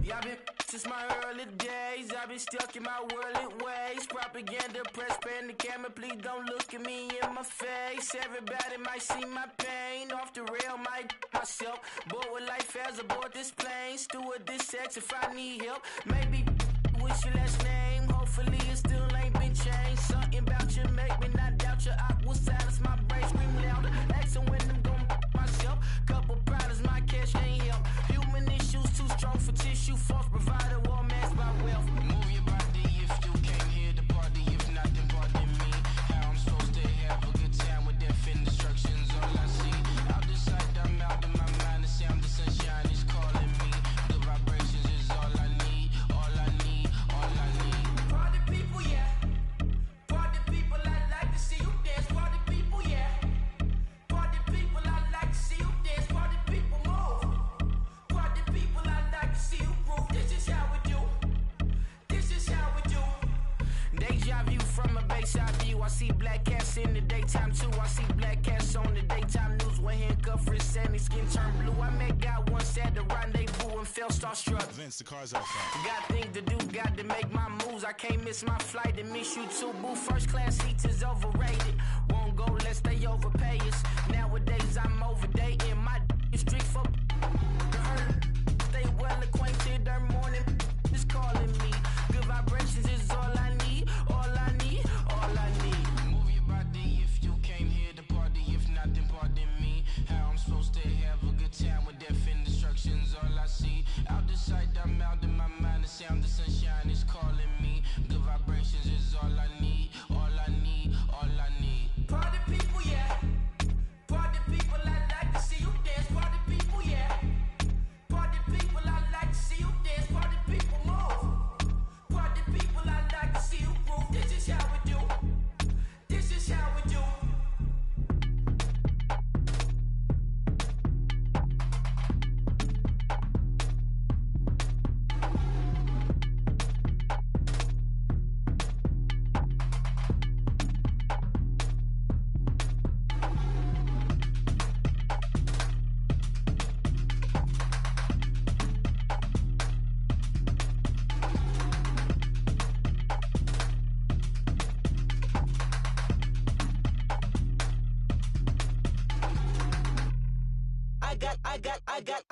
Yeah, I've been since my early days. I've been stuck in my worldly ways. Propaganda, press, pan the camera. Please don't look at me in my face. Everybody might see my pain. Off the rail, might myself. Bored with life as aboard this plane. Steward this sex if I need help. Maybe what's your last name? Hopefully it still ain't been changed. Something about you make me not doubt you. I will silence my brain, scream louder. Asking when I'm gon' myself. Couple problems, my cash ain't help. Human issues too strong for tissue. False provider, war mask by wealth. Move your body if you came here to party. If not, then pardon me. How I'm supposed to have a good time with death and destruction's all I see. Out the sight, I'm out of my mind. The sound, the sunshine is calling me. The vibrations is all I need. All I need, all I need. Party people, yeah. Party people, I like to see you dance. Party people, yeah. Party people, I like to see you dance. Party people, move. Party people, I like to see you groove. This is how we do. This is how we do. Deja view from a bayside view. I see black cats in the daytime too. I see black cats on the daytime news. When handcuffed, wrist and his skin turned blue. I met God once at the rendezvous and felt starstruck. Vince, the car's outside. Got things to do, got to make my moves. I can't miss my flight and miss you too, boo. First class seats is overrated. Won't go lest they overpay us. Nowadays I'm overdating. My street for the hurt. Stay well acquainted. Their morning is calling me. Good vibrations is all I need. All I need. All I need. Move your body if you came here to party. If not, then pardon me. How I'm supposed to have a good time with death and destruction's all I see. Out the sight, I'm out in my mind. The sound, the sunshine is calling me. Good vibrations is all I need. All I need. All I need. Party people, yeah. Party people, I like to see you dance. Party people, yeah. Party people, I like to see you dance. Party people, move. Party people, I like to see you groove. This is how we do. This is how we do.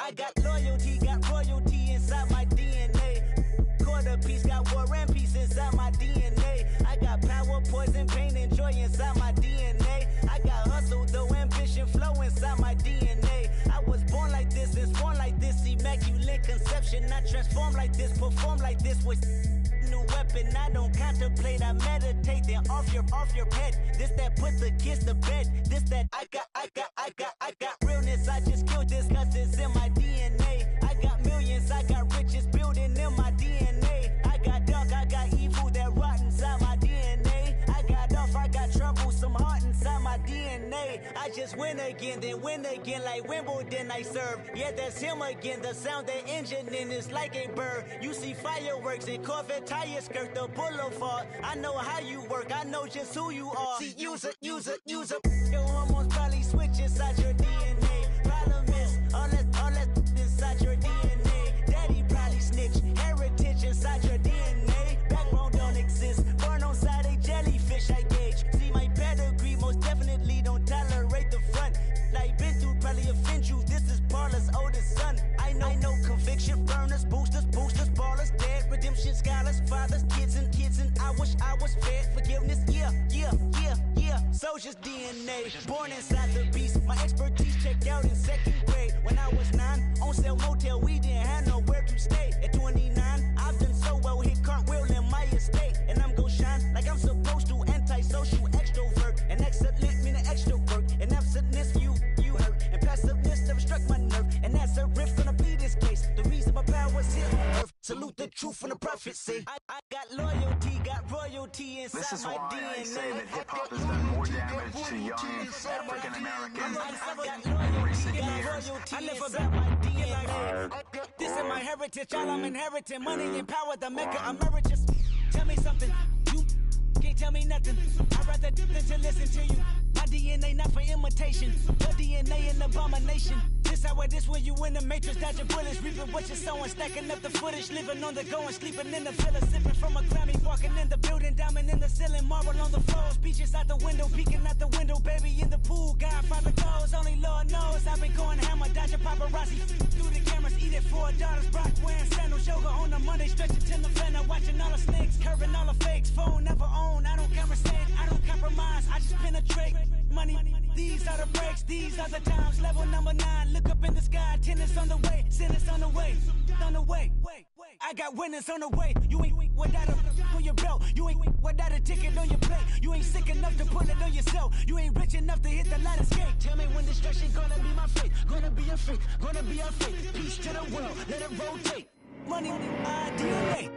I got loyalty, got royalty inside my DNA. Quarter piece, got war and peace inside my DNA. I got power, poison, pain, and joy inside my DNA. I got hustle, though ambition, flow inside my DNA. I was born like this, and born like this, immaculate conception. Not transform like this, perform like this with new weapon. I don't contemplate, I meditate. Then off your head. This that put the kids to bed. This that I got realness. I just killed this 'cause it's in my DNA. I got millions, I got riches building in my DNA. I got dark, I got evil that rot inside my DNA. I got off, I got trouble, some heart inside my DNA. I just win again, then win again like Wimbledon I serve. Yeah, that's him again. The sound that engine in is like a bird. You see fireworks and Corvette tires skirt the boulevard. I know how you work, I know just who you are. See, use it. Your hormones probably switch inside your DNA. Problem is, all that inside your DNA. Daddy probably snitch, heritage inside your DNA. Backbone don't exist, born on side a jellyfish I gauge. See my pedigree, most definitely don't tolerate the front. Like been through probably offend you, this is Paula's oldest son. I know conviction, burners, boosters, ballers, dead, redemption, scholars, fathers, kids and I wish I was fed. Forgiveness, yeah. Soldier's DNA, born inside the beast. My expertise checked out in second grade. When I was 9, on sale motel, we didn't have nowhere to stay. At 29, I've done so well, hit cartwheel in my estate. And I'm gon' shine like I'm supposed to, antisocial extrovert. And excellent meaning extra work. And absentness, you hurt. And passiveness never struck my nerve. And that's a riff gonna be this case. The reason my power's here on earth. Salute the truth and the prophecy. I got loyalty, got royalty inside this is my why DNA. I say that hip-hop has done more damage to young African Americans in recent years. I never got my DNA. This is my heritage, all I'm inheriting. Money and power, the maker emeritus. Tell me something, you can't tell me nothing. I'd rather do than to listen to you. My DNA not for imitation. Your DNA an abomination. This how it is when you in the matrix, dodging bullets, reaping what you're sowing, stacking up the footage, living on the go and sleeping in the villa, sipping from a Grammy, walking in the building, diamond in the ceiling, marble on the floors, beaches out the window, peeking out the window, baby in the pool, Godfather goes, only Lord knows, I've been going hammer, dodging paparazzi, through the cameras, eat it $4, Brock wearing sandals, yoga on a Monday, stretching till November, watching all the snakes, curving all the fakes, phone never own, I don't conversate, I don't compromise, I just penetrate, money, these are the breaks, these are the times, level number 9, look up in the sky, tennis on the way, sinners on the way, on the way, I got winners on the way, you ain't without a on your belt, you ain't without a ticket on your plate, you ain't sick enough to put it on yourself, you ain't rich enough to hit the ladder skate, tell me when destruction gonna be my fate, gonna be a fate, gonna be a fate, peace to the world, let it rotate, money, DNA.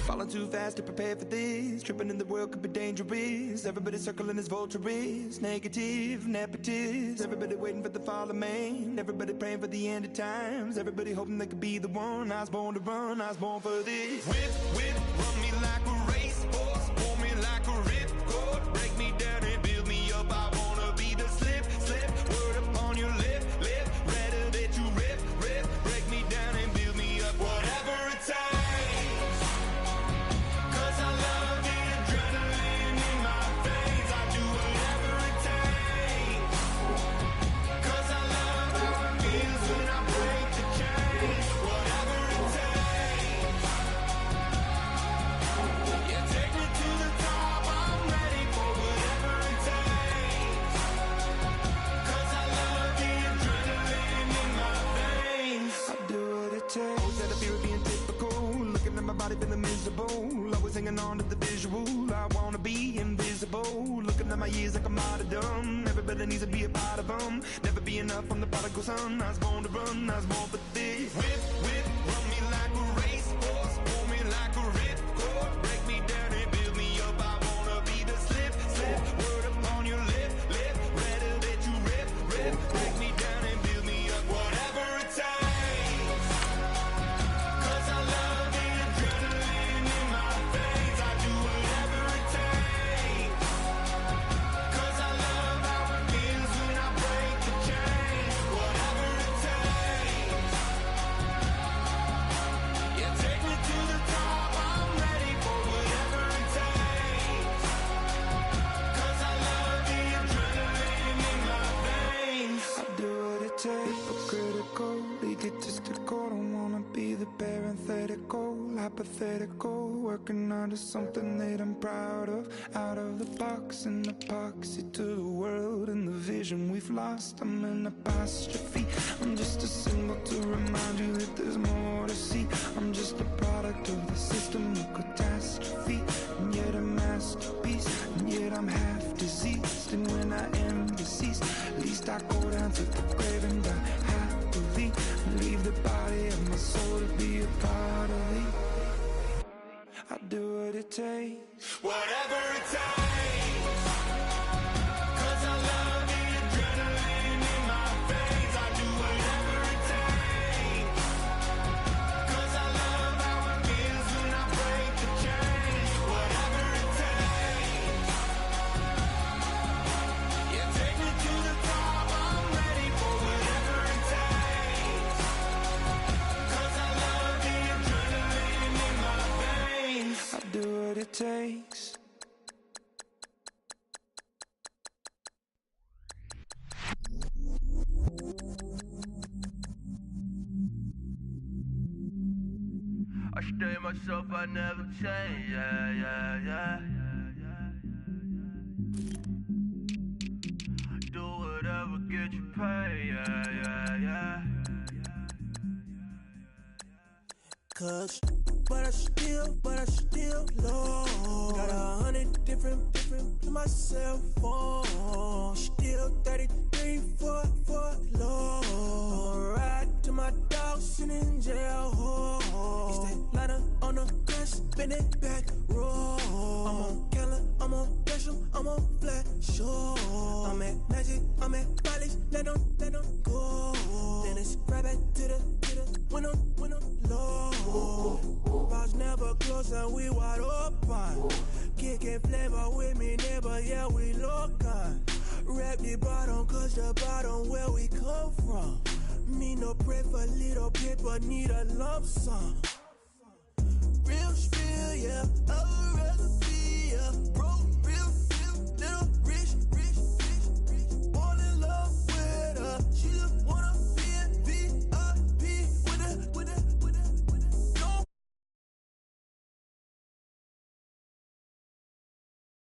Falling too fast to prepare for this. Tripping in the world could be dangerous. Everybody circling as vultures. Negative, nepotist. Everybody waiting for the fall of man. Everybody praying for the end of times. Everybody hoping they could be the one. I was born to run, I was born for this. Whip, run me like a racehorse. Pull me like a ripcord. Break me down and build me up. I wanna be the slip. Word upon your lip. Rather that you rip. Break me down and build me up. Whatever it takes. Feeling miserable, always hanging on to the visual. I wanna be invisible, looking at my years like I'm out of dumb. Everybody needs to be a part of them. Never be enough from the prodigal son. I was born to run, I was born for this. Whip, run me like a racehorse, pull me like a ripcord. Break me down and build me up. I wanna be the slip. Word upon your lip. Rather that you rip. Break me down and build me up. Whatever it takes. Hypothetical, working under something that I'm proud of. Out of the box, an epoxy to the world and the vision we've lost. I'm an apostrophe. I'm just a symbol to remind you that there's more to see. I'm just a product of the system of catastrophe, and yet a masterpiece, and yet I'm half diseased. And when I am deceased, at least I go down to the grave and die happily, and leave the body of my soul to be a part of me. I do what it takes, whatever it takes. Cause I love the adrenaline in my veins. I do whatever it takes. Cause I love how it feels when I break the chains. Whatever it takes. Yeah, take me to the top. I'm ready for whatever it takes. Cause I love the adrenaline in my veins. I do what it takes. I stay myself, I never change, yeah. Do whatever, get you paid, yeah. Cause, but I still low. Got 100 different to my cell phone. Still 33 for low. I'ma ride to my dog sitting in jail. It's that lighter on the grass, spin it back, roll. I'm on Keller, I'm on Gresham, I'm on Flat Shore. I'm at Magic, I'm at Bally's, let them go. Then it's right back to the window flavor with me, neighbor, yeah, we local. Rap the bottom, cause the bottom where we come from. Me no pray for little paper, need a lump sum. Real spill, yeah, oh